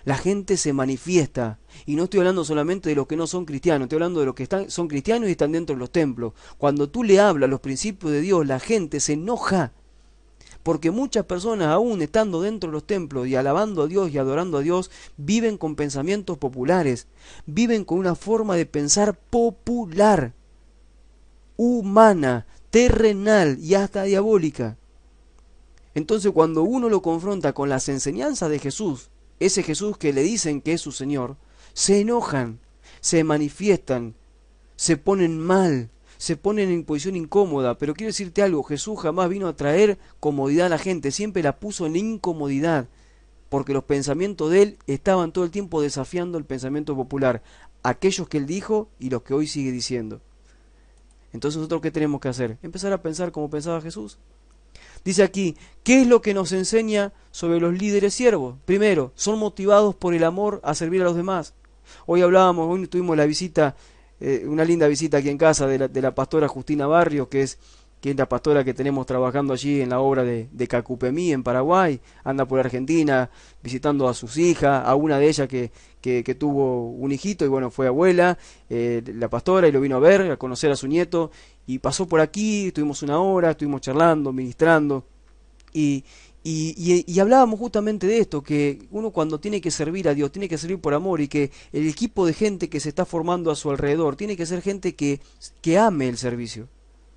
La gente se manifiesta, y no estoy hablando solamente de los que no son cristianos, estoy hablando de los que son cristianos y están dentro de los templos. Cuando tú le hablas los principios de Dios, la gente se enoja, porque muchas personas, aún estando dentro de los templos y alabando a Dios y adorando a Dios, viven con pensamientos populares, viven con una forma de pensar popular, humana, terrenal y hasta diabólica. Entonces, cuando uno lo confronta con las enseñanzas de Jesús, ese Jesús que le dicen que es su Señor, se enojan, se manifiestan, se ponen mal, se ponen en posición incómoda. Pero quiero decirte algo, Jesús jamás vino a traer comodidad a la gente, siempre la puso en incomodidad, porque los pensamientos de él estaban todo el tiempo desafiando el pensamiento popular, aquellos que él dijo y los que hoy sigue diciendo. Entonces nosotros, ¿qué tenemos que hacer? Empezar a pensar como pensaba Jesús. Dice aquí, ¿qué es lo que nos enseña sobre los líderes siervos? Primero, son motivados por el amor a servir a los demás. Hoy tuvimos la visita, una linda visita aquí en casa de la pastora Justina Barrios, que es la pastora que tenemos trabajando allí en la obra de Cacupemí en Paraguay. Anda por Argentina visitando a sus hijas, a una de ellas que tuvo un hijito y bueno, fue abuela, la pastora, y lo vino a ver, a conocer a su nieto, y pasó por aquí, estuvimos una hora, estuvimos charlando, ministrando, y hablábamos justamente de esto, que uno cuando tiene que servir a Dios, tiene que servir por amor, y que el equipo de gente que se está formando a su alrededor, tiene que ser gente que ame el servicio,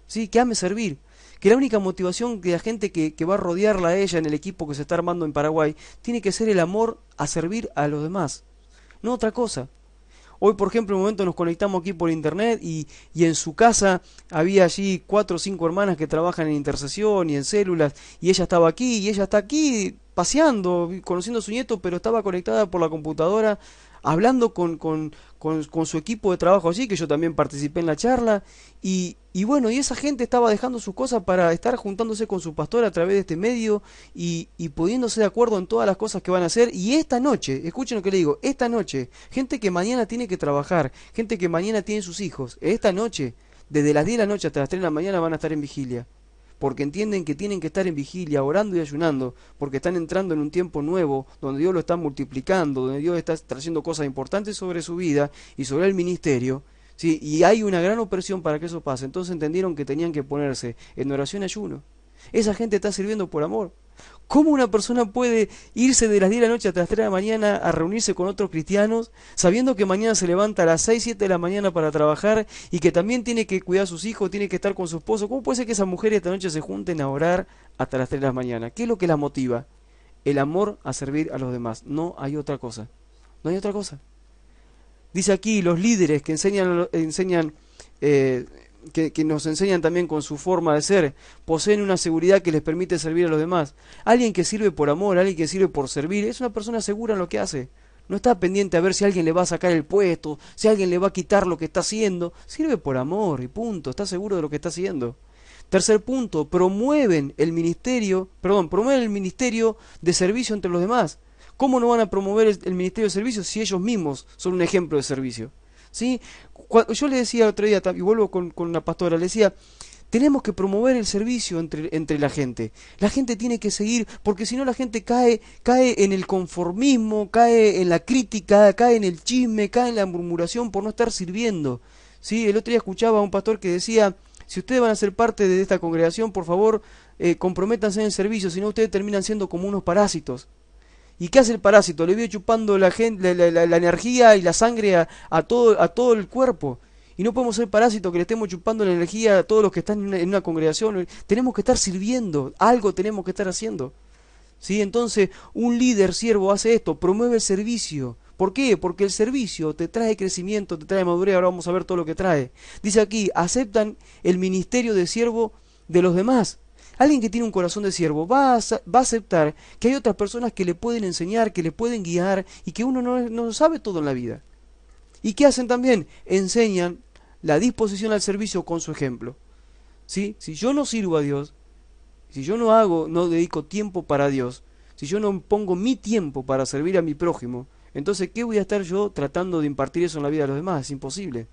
¿sí? Que ame servir. Que la única motivación de la gente que va a rodearla a ella en el equipo que se está armando en Paraguay, tiene que ser el amor a servir a los demás, no otra cosa. Hoy, por ejemplo, en un momento nos conectamos aquí por internet y en su casa había allí 4 o 5 hermanas que trabajan en intercesión y en células, y ella estaba aquí y ella está aquí paseando, conociendo a su nieto, pero estaba conectada por la computadora, hablando con su equipo de trabajo allí, que yo también participé en la charla, y bueno, y esa gente estaba dejando sus cosas para estar juntándose con su pastor a través de este medio y poniéndose de acuerdo en todas las cosas que van a hacer. Y esta noche, escuchen lo que le digo, esta noche, gente que mañana tiene que trabajar, gente que mañana tiene sus hijos, esta noche, desde las 10 de la noche hasta las 3 de la mañana van a estar en vigilia, porque entienden que tienen que estar en vigilia, orando y ayunando, porque están entrando en un tiempo nuevo, donde Dios lo está multiplicando, donde Dios está trayendo cosas importantes sobre su vida y sobre el ministerio, ¿sí? Y hay una gran opresión para que eso pase. Entonces entendieron que tenían que ponerse en oración y ayuno. Esa gente está sirviendo por amor. ¿Cómo una persona puede irse de las 10 de la noche hasta las 3 de la mañana a reunirse con otros cristianos, sabiendo que mañana se levanta a las 6, 7 de la mañana para trabajar y que también tiene que cuidar a sus hijos, tiene que estar con su esposo? ¿Cómo puede ser que esas mujeres esta noche se junten a orar hasta las 3 de la mañana? ¿Qué es lo que las motiva? El amor a servir a los demás. No hay otra cosa. No hay otra cosa. Dice aquí, los líderes que que nos enseñan también con su forma de ser, poseen una seguridad que les permite servir a los demás. Alguien que sirve por amor, alguien que sirve por servir, es una persona segura en lo que hace. No está pendiente a ver si alguien le va a sacar el puesto, si alguien le va a quitar lo que está haciendo. Sirve por amor y punto, está seguro de lo que está haciendo. Tercer punto, promueven el ministerio de servicio entre los demás. ¿Cómo no van a promover el ministerio de servicio si ellos mismos son un ejemplo de servicio? ¿Sí? Yo le decía el otro día, y vuelvo con la pastora, le decía, tenemos que promover el servicio entre la gente. La gente tiene que seguir, porque si no la gente cae en el conformismo, cae en la crítica, cae en el chisme, cae en la murmuración por no estar sirviendo. ¿Sí? El otro día escuchaba a un pastor que decía, si ustedes van a ser parte de esta congregación, por favor, comprométanse en el servicio, si no ustedes terminan siendo como unos parásitos. ¿Y qué hace el parásito? Le vive chupando la energía y la sangre a todo el cuerpo. Y no podemos ser parásitos que le estemos chupando la energía a todos los que están en una congregación. Tenemos que estar sirviendo, algo tenemos que estar haciendo. ¿Sí? Entonces, un líder siervo hace esto, promueve el servicio. ¿Por qué? Porque el servicio te trae crecimiento, te trae madurez. Ahora vamos a ver todo lo que trae. Dice aquí, aceptan el ministerio de siervo de los demás. Alguien que tiene un corazón de siervo va a aceptar que hay otras personas que le pueden enseñar, que le pueden guiar y que uno no sabe todo en la vida. ¿Y qué hacen también? Enseñan la disposición al servicio con su ejemplo. ¿Sí? Si yo no sirvo a Dios, si yo no dedico tiempo para Dios, si yo no pongo mi tiempo para servir a mi prójimo, entonces ¿qué voy a estar yo tratando de impartir eso en la vida de los demás? Es imposible.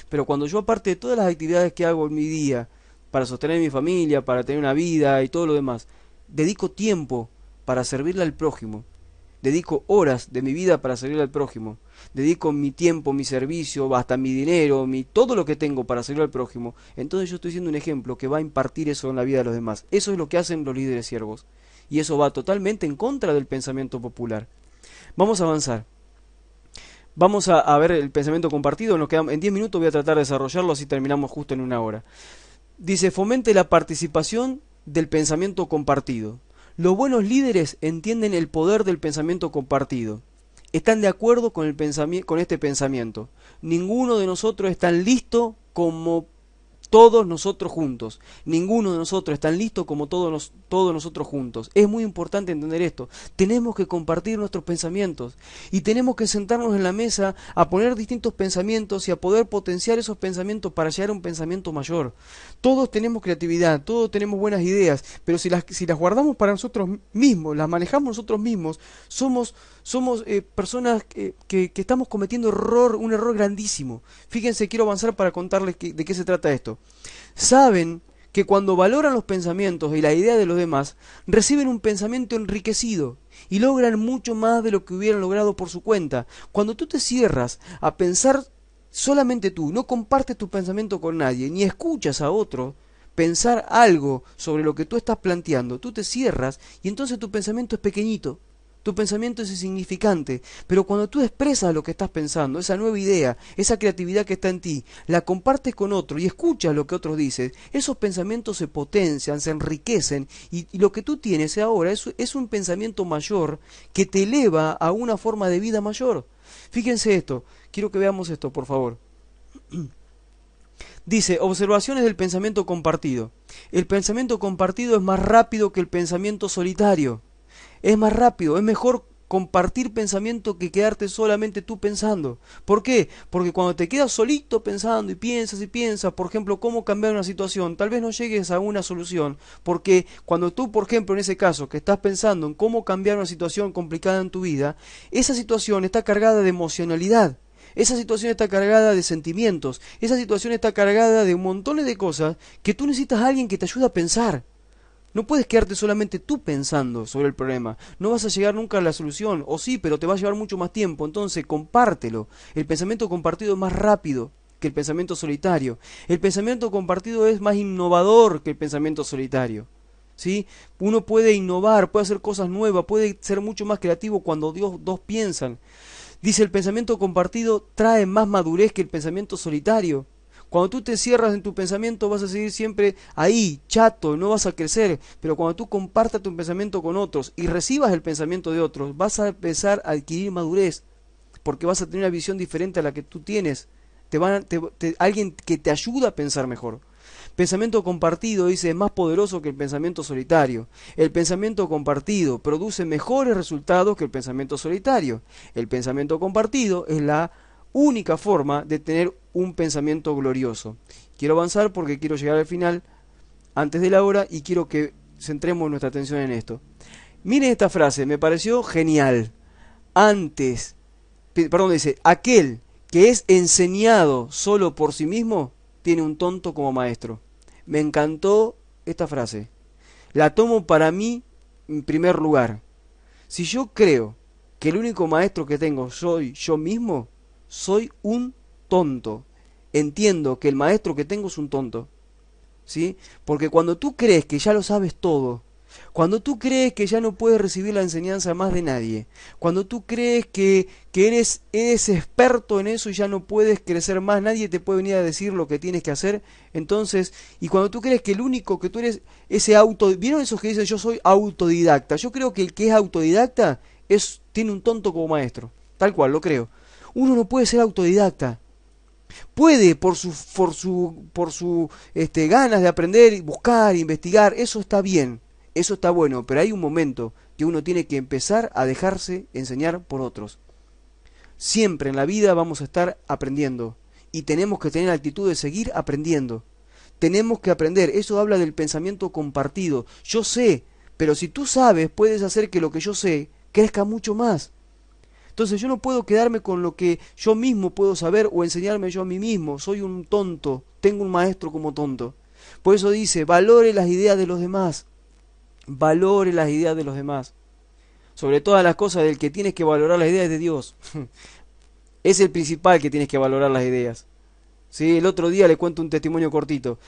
Pero cuando yo, aparte de todas las actividades que hago en mi día, para sostener a mi familia, para tener una vida y todo lo demás, dedico tiempo para servirle al prójimo, dedico horas de mi vida para servirle al prójimo, dedico mi tiempo, mi servicio, hasta mi dinero, todo lo que tengo para servir al prójimo, entonces yo estoy siendo un ejemplo que va a impartir eso en la vida de los demás. Eso es lo que hacen los líderes siervos, y eso va totalmente en contra del pensamiento popular. Vamos a avanzar. Vamos a ver el pensamiento compartido. Nos quedan, en 10 minutos voy a tratar de desarrollarlo, así terminamos justo en una hora. Dice, fomente la participación del pensamiento compartido. Los buenos líderes entienden el poder del pensamiento compartido. Están de acuerdo con este pensamiento. Ninguno de nosotros es tan listo como todos nosotros juntos. Ninguno de nosotros es tan listo como todos nosotros juntos. Es muy importante entender esto. Tenemos que compartir nuestros pensamientos y tenemos que sentarnos en la mesa a poner distintos pensamientos y a poder potenciar esos pensamientos para llegar a un pensamiento mayor. Todos tenemos creatividad, todos tenemos buenas ideas, pero si las guardamos para nosotros mismos, las manejamos nosotros mismos, somos personas que estamos cometiendo un error grandísimo. Fíjense, quiero avanzar para contarles de qué se trata esto. Saben que cuando valoran los pensamientos y la idea de los demás, reciben un pensamiento enriquecido y logran mucho más de lo que hubieran logrado por su cuenta. Cuando tú te cierras a pensar solamente tú, no compartes tu pensamiento con nadie, ni escuchas a otro pensar algo sobre lo que tú estás planteando, tú te cierras y entonces tu pensamiento es pequeñito. Tu pensamiento es insignificante, pero cuando tú expresas lo que estás pensando, esa nueva idea, esa creatividad que está en ti, la compartes con otro y escuchas lo que otros dicen, esos pensamientos se potencian, se enriquecen y lo que tú tienes ahora es un pensamiento mayor que te eleva a una forma de vida mayor. Fíjense esto, quiero que veamos esto, por favor. Dice, observaciones del pensamiento compartido. El pensamiento compartido es más rápido que el pensamiento solitario. Es más rápido, es mejor compartir pensamiento que quedarte solamente tú pensando. ¿Por qué? Porque cuando te quedas solito pensando y piensas, por ejemplo, cómo cambiar una situación, tal vez no llegues a una solución, porque cuando tú, por ejemplo, en ese caso, que estás pensando en cómo cambiar una situación complicada en tu vida, esa situación está cargada de emocionalidad. Esa situación está cargada de sentimientos, esa situación está cargada de un montón de cosas que tú necesitas a alguien que te ayude a pensar. No puedes quedarte solamente tú pensando sobre el problema. No vas a llegar nunca a la solución. O sí, pero te va a llevar mucho más tiempo. Entonces, compártelo. El pensamiento compartido es más rápido que el pensamiento solitario. El pensamiento compartido es más innovador que el pensamiento solitario. ¿Sí? Uno puede innovar, puede hacer cosas nuevas, puede ser mucho más creativo cuando dos piensan. Dice, el pensamiento compartido trae más madurez que el pensamiento solitario. Cuando tú te cierras en tu pensamiento vas a seguir siempre ahí, chato, no vas a crecer. Pero cuando tú compartas tu pensamiento con otros y recibas el pensamiento de otros, vas a empezar a adquirir madurez. Porque vas a tener una visión diferente a la que tú tienes. Alguien que te ayuda a pensar mejor. Pensamiento compartido, dice, es más poderoso que el pensamiento solitario. El pensamiento compartido produce mejores resultados que el pensamiento solitario. El pensamiento compartido es la única forma de tener un pensamiento glorioso. Quiero avanzar porque quiero llegar al final antes de la hora y quiero que centremos nuestra atención en esto. Miren esta frase, me pareció genial. Dice, aquel que es enseñado solo por sí mismo tiene un tonto como maestro. Me encantó esta frase. La tomo para mí en primer lugar. Si yo creo que el único maestro que tengo soy yo mismo, soy un tonto. Entiendo que el maestro que tengo es un tonto. ¿Sí? Porque cuando tú crees que ya lo sabes todo, cuando tú crees que ya no puedes recibir la enseñanza más de nadie, cuando tú crees que eres experto en eso y ya no puedes crecer más, nadie te puede venir a decir lo que tienes que hacer, entonces, y cuando tú crees que el único que tú eres, ¿vieron esos que dicen yo soy autodidacta? Yo creo que el que es autodidacta tiene un tonto como maestro, tal cual, lo creo. Uno no puede ser autodidacta. Puede por su ganas de aprender, buscar, investigar, eso está bien, eso está bueno, pero hay un momento que uno tiene que empezar a dejarse enseñar por otros. Siempre en la vida vamos a estar aprendiendo y tenemos que tener la actitud de seguir aprendiendo. Tenemos que aprender, eso habla del pensamiento compartido. Yo sé, pero si tú sabes, puedes hacer que lo que yo sé crezca mucho más. Entonces yo no puedo quedarme con lo que yo mismo puedo saber o enseñarme yo a mí mismo. Soy un tonto, tengo un maestro como tonto. Por eso dice, valore las ideas de los demás. Valore las ideas de los demás. Sobre todas las cosas, del que tienes que valorar las ideas de Dios. Es el principal que tienes que valorar las ideas. ¿Sí? El otro día le cuento un testimonio cortito.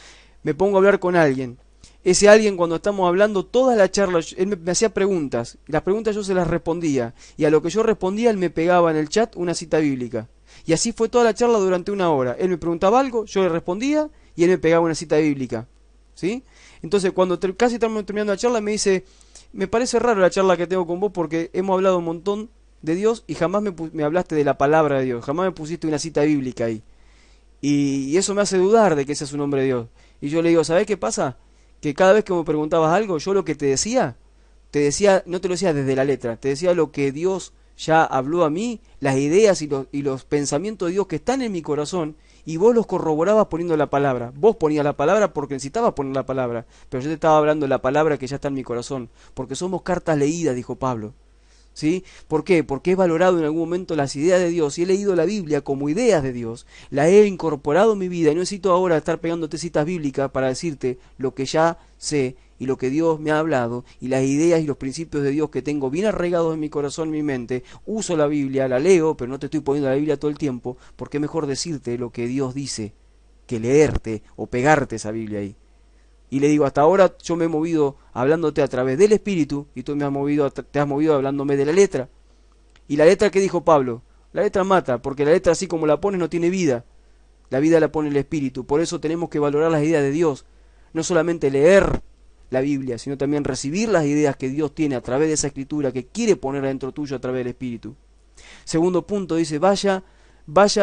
Me pongo a hablar con alguien. Ese alguien, cuando estamos hablando, toda la charla, él me hacía preguntas, y las preguntas yo se las respondía, y a lo que yo respondía, él me pegaba en el chat una cita bíblica. Y así fue toda la charla durante una hora. Él me preguntaba algo, yo le respondía, y él me pegaba una cita bíblica. ¿Sí? Entonces, cuando casi estamos terminando la charla, me dice, me parece raro la charla que tengo con vos, porque hemos hablado un montón de Dios, y jamás me hablaste de la palabra de Dios, jamás me pusiste una cita bíblica ahí. Y eso me hace dudar de que ese es un hombre de Dios. Y yo le digo, ¿sabés qué pasa? Que cada vez que me preguntabas algo, yo lo que te decía, no te lo decía desde la letra, te decía lo que Dios ya habló a mí, las ideas y los pensamientos de Dios que están en mi corazón, y vos los corroborabas poniendo la palabra. Vos ponías la palabra porque necesitabas poner la palabra, pero yo te estaba hablando de la palabra que ya está en mi corazón, porque somos cartas leídas, dijo Pablo. ¿Sí? ¿Por qué? Porque he valorado en algún momento las ideas de Dios y he leído la Biblia como ideas de Dios. La he incorporado en mi vida y no necesito ahora estar pegándote citas bíblicas para decirte lo que ya sé y lo que Dios me ha hablado y las ideas y los principios de Dios que tengo bien arraigados en mi corazón, en mi mente. Uso la Biblia, la leo, pero no te estoy poniendo la Biblia todo el tiempo, porque es mejor decirte lo que Dios dice que leerte o pegarte esa Biblia ahí. Y le digo, hasta ahora yo me he movido hablándote a través del Espíritu y tú te has movido hablándome de la letra. ¿Y la letra qué dijo Pablo? La letra mata, porque la letra así como la pones no tiene vida. La vida la pone el Espíritu. Por eso tenemos que valorar las ideas de Dios. No solamente leer la Biblia, sino también recibir las ideas que Dios tiene a través de esa escritura que quiere poner adentro tuyo a través del Espíritu. Segundo punto, dice, vaya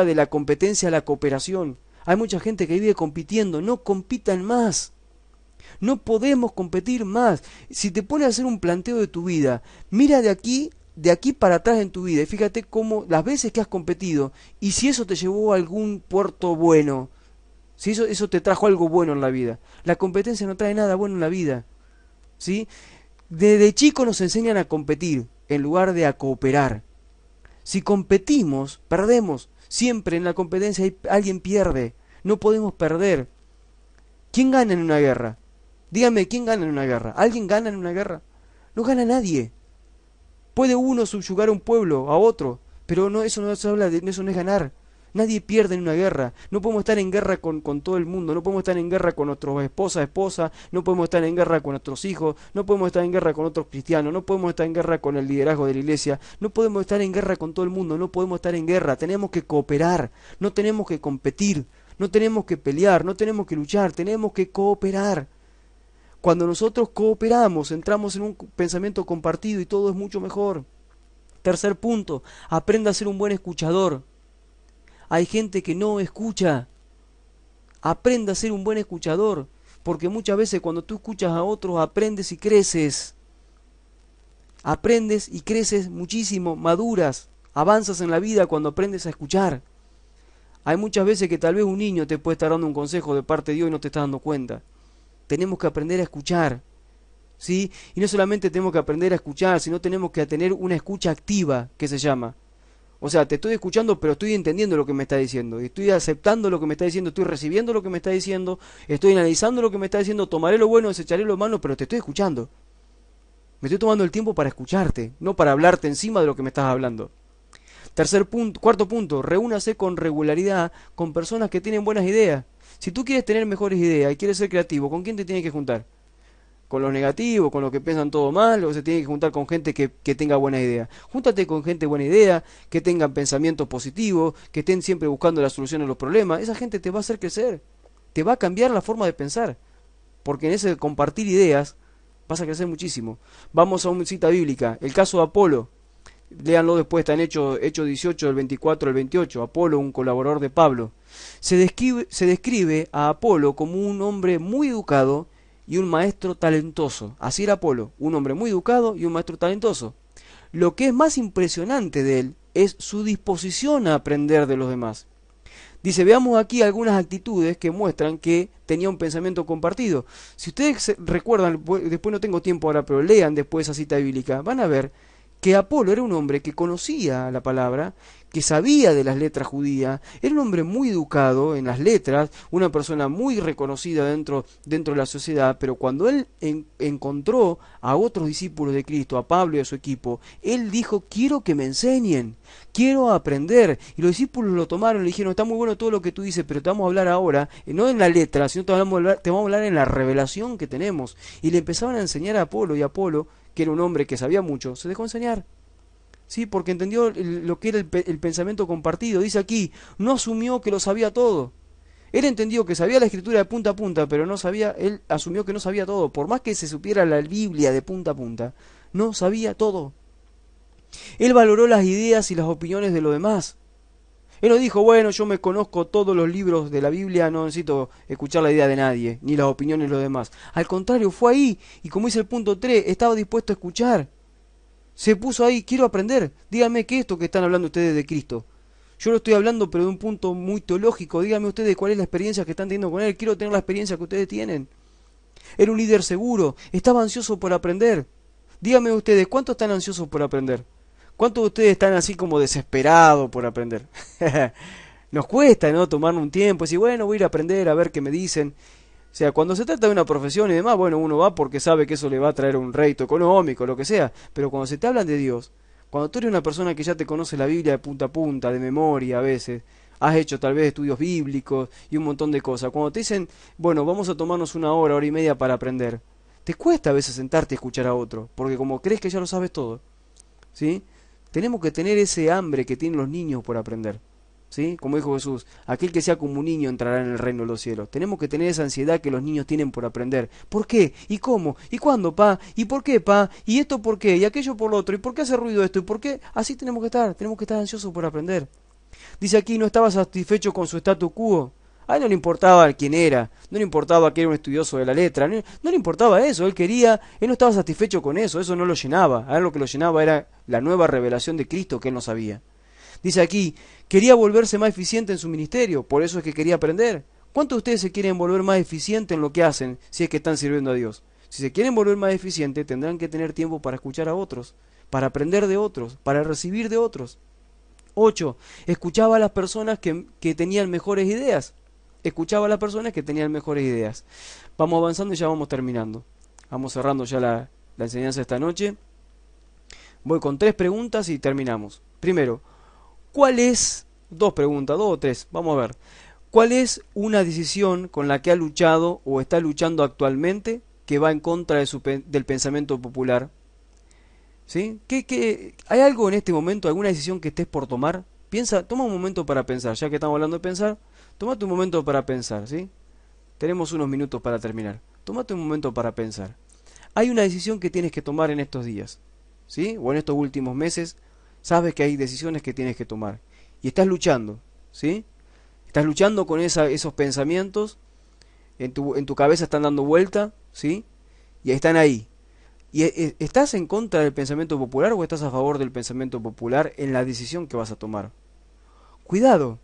de la competencia a la cooperación. Hay mucha gente que vive compitiendo, no compitan más. No podemos competir más. Si te pones a hacer un planteo de tu vida, mira de aquí para atrás en tu vida y fíjate cómo las veces que has competido y si eso te llevó a algún puerto bueno, si eso te trajo algo bueno en la vida. La competencia no trae nada bueno en la vida, ¿sí? Desde chicos nos enseñan a competir en lugar de a cooperar. Si competimos, perdemos. Siempre en la competencia alguien pierde. No podemos perder. ¿Quién gana en una guerra? Dígame, ¿quién gana en una guerra? ¿Alguien gana en una guerra? No gana nadie. Puede uno subyugar a un pueblo, a otro, pero no, eso no se habla de, eso no es ganar. Nadie pierde en una guerra. No podemos estar en guerra con todo el mundo. No podemos estar en guerra con nuestros esposa. No podemos estar en guerra con nuestros hijos. No podemos estar en guerra con otros cristianos. No podemos estar en guerra con el liderazgo de la iglesia. No podemos estar en guerra con todo el mundo. No podemos estar en guerra. Tenemos que cooperar. No tenemos que competir. No tenemos que pelear. No tenemos que luchar. Tenemos que cooperar. Cuando nosotros cooperamos, entramos en un pensamiento compartido y todo es mucho mejor. Tercer punto, aprenda a ser un buen escuchador. Hay gente que no escucha. Aprenda a ser un buen escuchador, porque muchas veces cuando tú escuchas a otros aprendes y creces. Aprendes y creces muchísimo, maduras, avanzas en la vida cuando aprendes a escuchar. Hay muchas veces que tal vez un niño te puede estar dando un consejo de parte de Dios y no te estás dando cuenta. Tenemos que aprender a escuchar, ¿sí? Y no solamente tenemos que aprender a escuchar, sino tenemos que tener una escucha activa, que se llama. O sea, te estoy escuchando, pero estoy entendiendo lo que me está diciendo, estoy aceptando lo que me está diciendo, estoy recibiendo lo que me está diciendo, estoy analizando lo que me está diciendo, tomaré lo bueno, desecharé lo malo, pero te estoy escuchando. Me estoy tomando el tiempo para escucharte, no para hablarte encima de lo que me estás hablando. Cuarto punto, reúnase con regularidad con personas que tienen buenas ideas. Si tú quieres tener mejores ideas y quieres ser creativo, ¿con quién te tienes que juntar? ¿Con los negativos, con los que piensan todo mal, o se tiene que juntar con gente que tenga buena idea? Júntate con gente buena idea, que tengan pensamientos positivos, que estén siempre buscando la solución a los problemas. Esa gente te va a hacer crecer, te va a cambiar la forma de pensar, porque en ese compartir ideas vas a crecer muchísimo. Vamos a una cita bíblica, el caso de Apolo. Léanlo después, está en Hechos 18, del 24 al 28. Apolo, un colaborador de Pablo. Se describe a Apolo como un hombre muy educado y un maestro talentoso. Así era Apolo, un hombre muy educado y un maestro talentoso. Lo que es más impresionante de él es su disposición a aprender de los demás. Dice, veamos aquí algunas actitudes que muestran que tenía un pensamiento compartido. Si ustedes recuerdan, después no tengo tiempo ahora, pero lean después esa cita bíblica, van a ver que Apolo era un hombre que conocía la palabra, que sabía de las letras judías, era un hombre muy educado en las letras, una persona muy reconocida dentro de la sociedad, pero cuando él encontró a otros discípulos de Cristo, a Pablo y a su equipo, él dijo, quiero que me enseñen, quiero aprender. Y los discípulos lo tomaron y le dijeron, está muy bueno todo lo que tú dices, pero te vamos a hablar ahora, no en la letra, sino te vamos a hablar en la revelación que tenemos. Y le empezaban a enseñar a Apolo, y Apolo, que era un hombre que sabía mucho, se dejó enseñar. Sí, porque entendió lo que era el pensamiento compartido. Dice aquí, no asumió que lo sabía todo. Él entendió que sabía la escritura de punta a punta, pero no sabía, él asumió que no sabía todo. Por más que se supiera la Biblia de punta a punta, no sabía todo. Él valoró las ideas y las opiniones de los demás. Él no dijo, bueno, yo me conozco todos los libros de la Biblia, no necesito escuchar la idea de nadie, ni las opiniones de los demás. Al contrario, fue ahí, y como dice el punto 3, estaba dispuesto a escuchar. Se puso ahí, quiero aprender. Díganme qué es esto que están hablando ustedes de Cristo. Yo lo estoy hablando, pero de un punto muy teológico. Díganme ustedes cuál es la experiencia que están teniendo con él. Quiero tener la experiencia que ustedes tienen. Era un líder seguro, estaba ansioso por aprender. Díganme ustedes, ¿cuántos están ansiosos por aprender? ¿Cuántos de ustedes están así como desesperados por aprender? Nos cuesta, ¿no? Tomarnos un tiempo, decir, bueno, voy a ir a aprender, a ver qué me dicen. O sea, cuando se trata de una profesión y demás, bueno, uno va porque sabe que eso le va a traer un rédito económico, lo que sea. Pero cuando se te hablan de Dios, cuando tú eres una persona que ya te conoce la Biblia de punta a punta, de memoria a veces, has hecho tal vez estudios bíblicos y un montón de cosas. Cuando te dicen, bueno, vamos a tomarnos una hora y media para aprender, te cuesta a veces sentarte y escuchar a otro, porque como crees que ya lo sabes todo, ¿sí? Tenemos que tener ese hambre que tienen los niños por aprender, ¿sí? Como dijo Jesús, aquel que sea como un niño entrará en el reino de los cielos. Tenemos que tener esa ansiedad que los niños tienen por aprender. ¿Por qué? ¿Y cómo? ¿Y cuándo, pa? ¿Y por qué, pa? ¿Y esto por qué? ¿Y aquello por lo otro? ¿Y por qué hace ruido esto? ¿Y por qué? Así tenemos que estar ansiosos por aprender. Dice aquí, no estaba satisfecho con su statu quo. A él no le importaba quién era, no le importaba que era un estudioso de la letra, no le importaba eso, él no estaba satisfecho con eso no lo llenaba. A él lo que lo llenaba era la nueva revelación de Cristo que él no sabía. Dice aquí, quería volverse más eficiente en su ministerio, por eso es que quería aprender. ¿Cuántos de ustedes se quieren volver más eficientes en lo que hacen si es que están sirviendo a Dios? Si se quieren volver más eficientes, tendrán que tener tiempo para escuchar a otros, para aprender de otros, para recibir de otros. 8. Escuchaba a las personas que tenían mejores ideas. Escuchaba a las personas que tenían mejores ideas. Vamos avanzando y ya vamos terminando. Vamos cerrando ya la enseñanza esta noche. Voy con 3 preguntas y terminamos. Primero, ¿cuál es? 2 preguntas, 2 o 3, vamos a ver. ¿Cuál es una decisión con la que ha luchado o está luchando actualmente que va en contra del pensamiento popular? ¿Sí? ¿Hay algo en este momento, alguna decisión que estés por tomar? Toma un momento para pensar, ya que estamos hablando de pensar, tómate un momento para pensar, ¿sí? Tenemos unos minutos para terminar. Tómate un momento para pensar. Hay una decisión que tienes que tomar en estos días, ¿sí? O en estos últimos meses, sabes que hay decisiones que tienes que tomar. Y estás luchando, ¿sí? Estás luchando con esos pensamientos, en tu cabeza están dando vuelta, ¿sí? Y están ahí. ¿Y estás en contra del pensamiento popular o estás a favor del pensamiento popular en la decisión que vas a tomar? Cuidado.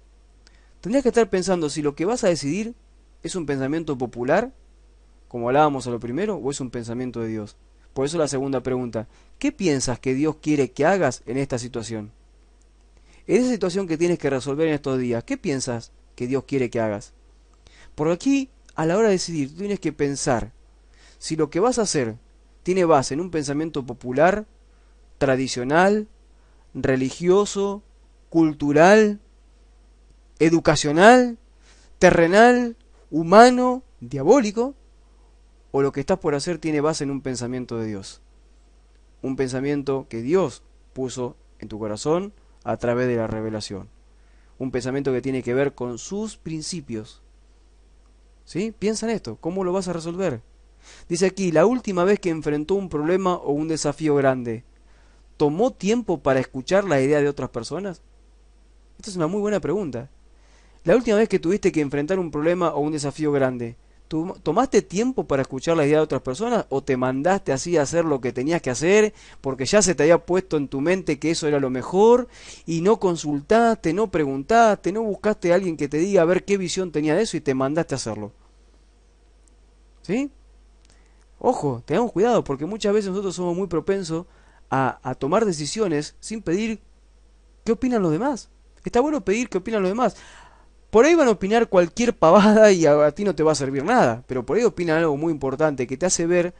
Tendrías que estar pensando si lo que vas a decidir es un pensamiento popular, como hablábamos a lo primero, o es un pensamiento de Dios. Por eso la segunda pregunta, ¿qué piensas que Dios quiere que hagas en esta situación? En esa situación que tienes que resolver en estos días, ¿qué piensas que Dios quiere que hagas? Por aquí, a la hora de decidir, tú tienes que pensar si lo que vas a hacer tiene base en un pensamiento popular, tradicional, religioso, cultural, educacional, terrenal, humano, diabólico, o lo que estás por hacer tiene base en un pensamiento de Dios. Un pensamiento que Dios puso en tu corazón a través de la revelación. Un pensamiento que tiene que ver con sus principios. ¿Sí? Piensa en esto, ¿cómo lo vas a resolver? Dice aquí, la última vez que enfrentó un problema o un desafío grande, ¿tomó tiempo para escuchar la idea de otras personas? Esta es una muy buena pregunta. La última vez que tuviste que enfrentar un problema o un desafío grande, ¿tomaste tiempo para escuchar la idea de otras personas o te mandaste así a hacer lo que tenías que hacer porque ya se te había puesto en tu mente que eso era lo mejor y no consultaste, no preguntaste, no buscaste a alguien que te diga a ver qué visión tenía de eso y te mandaste a hacerlo? ¿Sí? Ojo, tengamos cuidado porque muchas veces nosotros somos muy propensos a tomar decisiones sin pedir qué opinan los demás. Está bueno pedir qué opinan los demás. Por ahí van a opinar cualquier pavada y a ti no te va a servir nada, pero por ahí opinan algo muy importante que te hace ver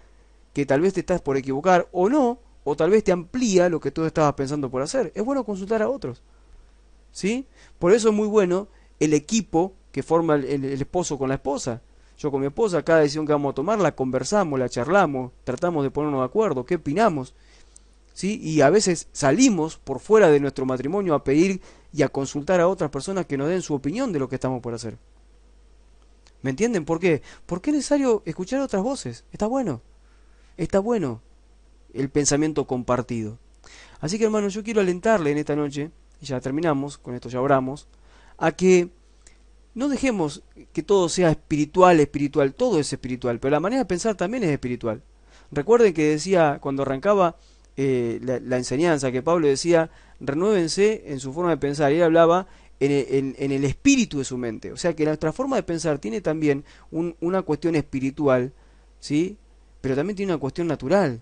que tal vez te estás por equivocar o no, o tal vez te amplía lo que tú estabas pensando por hacer. Es bueno consultar a otros, ¿sí? Por eso es muy bueno el equipo que forma el esposo con la esposa. Yo con mi esposa, cada decisión que vamos a tomar la conversamos, la charlamos, tratamos de ponernos de acuerdo, qué opinamos, ¿sí? Y a veces salimos por fuera de nuestro matrimonio a pedir y a consultar a otras personas que nos den su opinión de lo que estamos por hacer. ¿Me entienden? ¿Por qué? Porque es necesario escuchar otras voces. Está bueno el pensamiento compartido. Así que hermanos, yo quiero alentarle en esta noche, y ya terminamos, con esto ya oramos, a que no dejemos que todo sea espiritual, todo es espiritual, pero la manera de pensar también es espiritual. Recuerden que decía, cuando arrancaba la enseñanza, que Pablo decía, renuévense en su forma de pensar, y él hablaba en el espíritu de su mente. O sea que nuestra forma de pensar tiene también una cuestión espiritual, ¿sí? Pero también tiene una cuestión natural.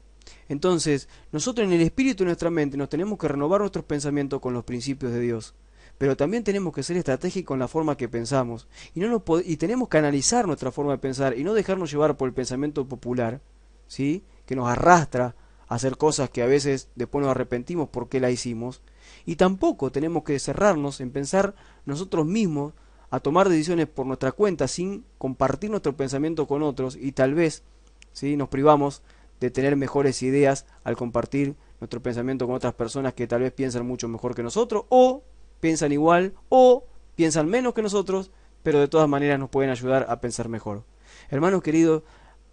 Entonces, nosotros en el espíritu de nuestra mente nos tenemos que renovar nuestros pensamientos con los principios de Dios. Pero también tenemos que ser estratégicos en la forma que pensamos. Y tenemos que analizar nuestra forma de pensar y no dejarnos llevar por el pensamiento popular, ¿sí? Que nos arrastra a hacer cosas que a veces después nos arrepentimos porque la hicimos. Y tampoco tenemos que cerrarnos en pensar nosotros mismos, a tomar decisiones por nuestra cuenta sin compartir nuestro pensamiento con otros, y tal vez, ¿sí?, nos privamos de tener mejores ideas al compartir nuestro pensamiento con otras personas que tal vez piensan mucho mejor que nosotros, o piensan igual, o piensan menos que nosotros, pero de todas maneras nos pueden ayudar a pensar mejor. Hermanos queridos,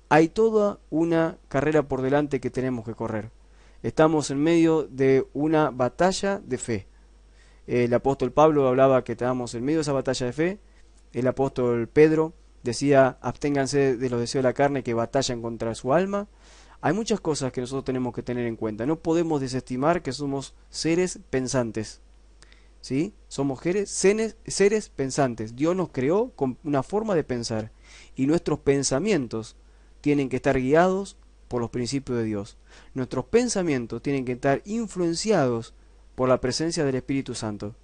hay toda una carrera por delante que tenemos que correr. Estamos en medio de una batalla de fe. El apóstol Pablo hablaba que estábamos en medio de esa batalla de fe. El apóstol Pedro decía, absténganse de los deseos de la carne que batallan contra su alma. Hay muchas cosas que nosotros tenemos que tener en cuenta. No podemos desestimar que somos seres pensantes, ¿sí? Somos seres pensantes. Dios nos creó con una forma de pensar, y nuestros pensamientos tienen que estar guiados por los principios de Dios. Nuestros pensamientos tienen que estar influenciados por la presencia del Espíritu Santo.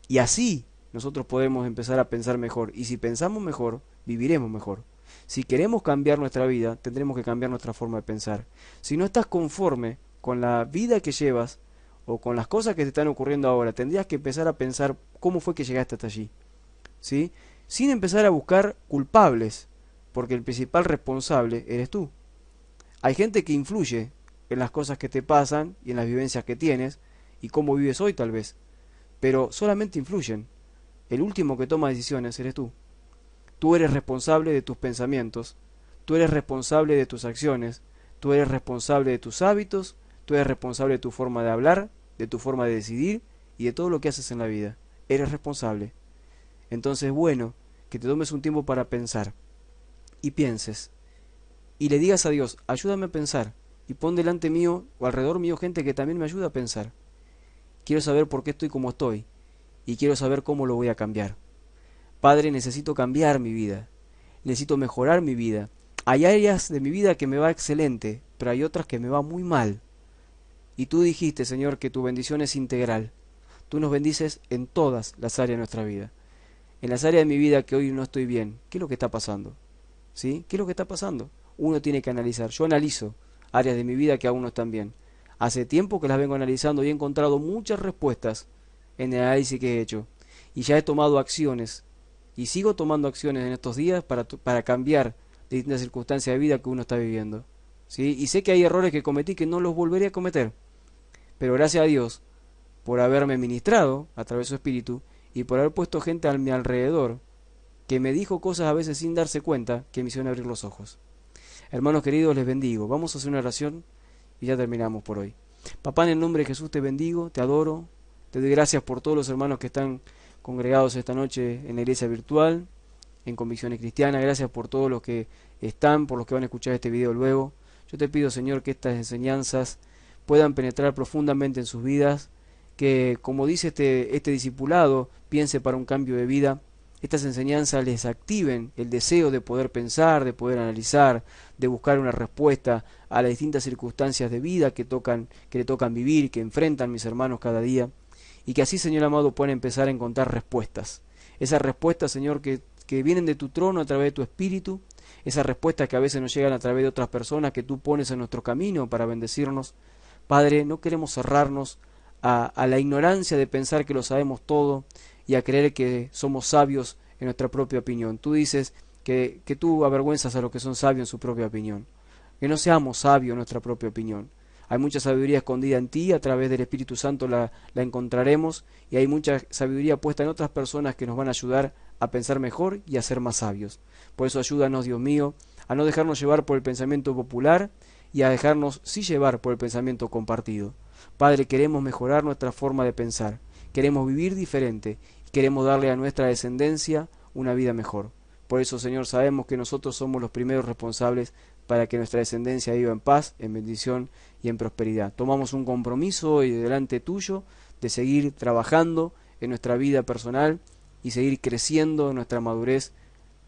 Y así nosotros podemos empezar a pensar mejor. Y si pensamos mejor, viviremos mejor. Si queremos cambiar nuestra vida, tendremos que cambiar nuestra forma de pensar. Si no estás conforme con la vida que llevas o con las cosas que te están ocurriendo ahora, tendrías que empezar a pensar cómo fue que llegaste hasta allí, ¿sí? Sin empezar a buscar culpables, porque el principal responsable eres tú. Hay gente que influye en las cosas que te pasan y en las vivencias que tienes y cómo vives hoy tal vez, pero solamente influyen. El último que toma decisiones eres tú. Tú eres responsable de tus pensamientos, tú eres responsable de tus acciones, tú eres responsable de tus hábitos, tú eres responsable de tu forma de hablar, de tu forma de decidir y de todo lo que haces en la vida. Eres responsable. Entonces es bueno que te tomes un tiempo para pensar y pienses y le digas a Dios, ayúdame a pensar, y pon delante mío o alrededor mío gente que también me ayuda a pensar. Quiero saber por qué estoy como estoy y quiero saber cómo lo voy a cambiar. Padre, necesito cambiar mi vida, necesito mejorar mi vida. Hay áreas de mi vida que me va excelente, pero hay otras que me va muy mal. Y tú dijiste, Señor, que tu bendición es integral. Tú nos bendices en todas las áreas de nuestra vida. En las áreas de mi vida que hoy no estoy bien, ¿qué es lo que está pasando? ¿Sí? ¿Qué es lo que está pasando? Uno tiene que analizar. Yo analizo áreas de mi vida que aún no están bien. Hace tiempo que las vengo analizando y he encontrado muchas respuestas en el análisis que he hecho. Y ya he tomado acciones. Y sigo tomando acciones en estos días para cambiar distintas circunstancias de vida que uno está viviendo, ¿sí? Y sé que hay errores que cometí que no los volveré a cometer. Pero gracias a Dios por haberme ministrado a través de su Espíritu y por haber puesto gente a mi alrededor que me dijo cosas a veces sin darse cuenta que me hicieron abrir los ojos. Hermanos queridos, les bendigo. Vamos a hacer una oración y ya terminamos por hoy. Papá, en el nombre de Jesús te bendigo, te adoro, te doy gracias por todos los hermanos que están congregados esta noche en la iglesia virtual, en Convicciones Cristianas. Gracias por todos los que están, por los que van a escuchar este video luego. Yo te pido, Señor, que estas enseñanzas puedan penetrar profundamente en sus vidas, que, como dice este discipulado, piense para un cambio de vida. Estas enseñanzas les activen el deseo de poder pensar, de poder analizar, de buscar una respuesta a las distintas circunstancias de vida que le tocan vivir, que enfrentan mis hermanos cada día, y que así, Señor amado, puedan empezar a encontrar respuestas. Esas respuestas, Señor, que vienen de tu trono a través de tu Espíritu, esas respuestas que a veces nos llegan a través de otras personas que tú pones en nuestro camino para bendecirnos. Padre, no queremos cerrarnos a la ignorancia de pensar que lo sabemos todo y a creer que somos sabios en nuestra propia opinión. Tú dices que tú avergüenzas a los que son sabios en su propia opinión. Que no seamos sabios en nuestra propia opinión. Hay mucha sabiduría escondida en ti, a través del Espíritu Santo la encontraremos, y hay mucha sabiduría puesta en otras personas que nos van a ayudar a pensar mejor y a ser más sabios. Por eso ayúdanos, Dios mío, a no dejarnos llevar por el pensamiento popular y a dejarnos sí llevar por el pensamiento compartido. Padre, queremos mejorar nuestra forma de pensar, queremos vivir diferente, queremos darle a nuestra descendencia una vida mejor. Por eso, Señor, sabemos que nosotros somos los primeros responsables para que nuestra descendencia viva en paz, en bendición y en prosperidad. Tomamos un compromiso hoy delante tuyo de seguir trabajando en nuestra vida personal y seguir creciendo en nuestra madurez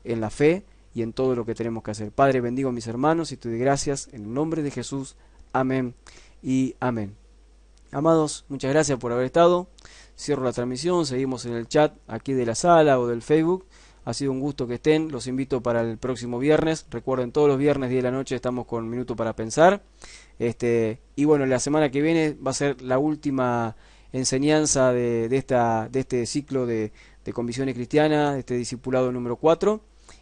en la fe y en todo lo que tenemos que hacer. Padre, bendigo a mis hermanos y te doy gracias en el nombre de Jesús. Amén y amén. Amados, muchas gracias por haber estado. Cierro la transmisión, seguimos en el chat aquí de la sala o del Facebook. Ha sido un gusto que estén, los invito para el próximo viernes. Recuerden, todos los viernes 10 de la noche estamos con Minuto para Pensar. Y bueno, la semana que viene va a ser la última enseñanza de este ciclo de Convicciones Cristianas, este discipulado número 4.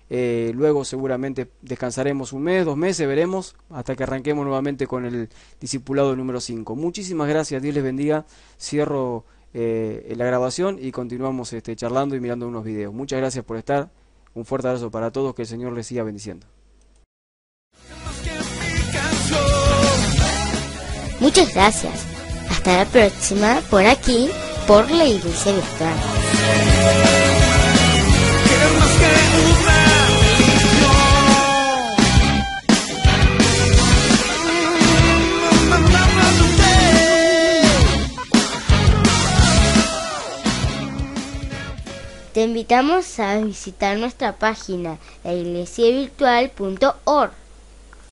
Luego seguramente descansaremos un mes, 2 meses, veremos, hasta que arranquemos nuevamente con el discipulado número 5. Muchísimas gracias, Dios les bendiga. Cierro la grabación y continuamos charlando y mirando unos videos. Muchas gracias por estar. Un fuerte abrazo para todos, que el Señor les siga bendiciendo. Muchas gracias. Hasta la próxima por aquí, por la Iglesia Virtual. Te invitamos a visitar nuestra página, laiglesiavirtual.org.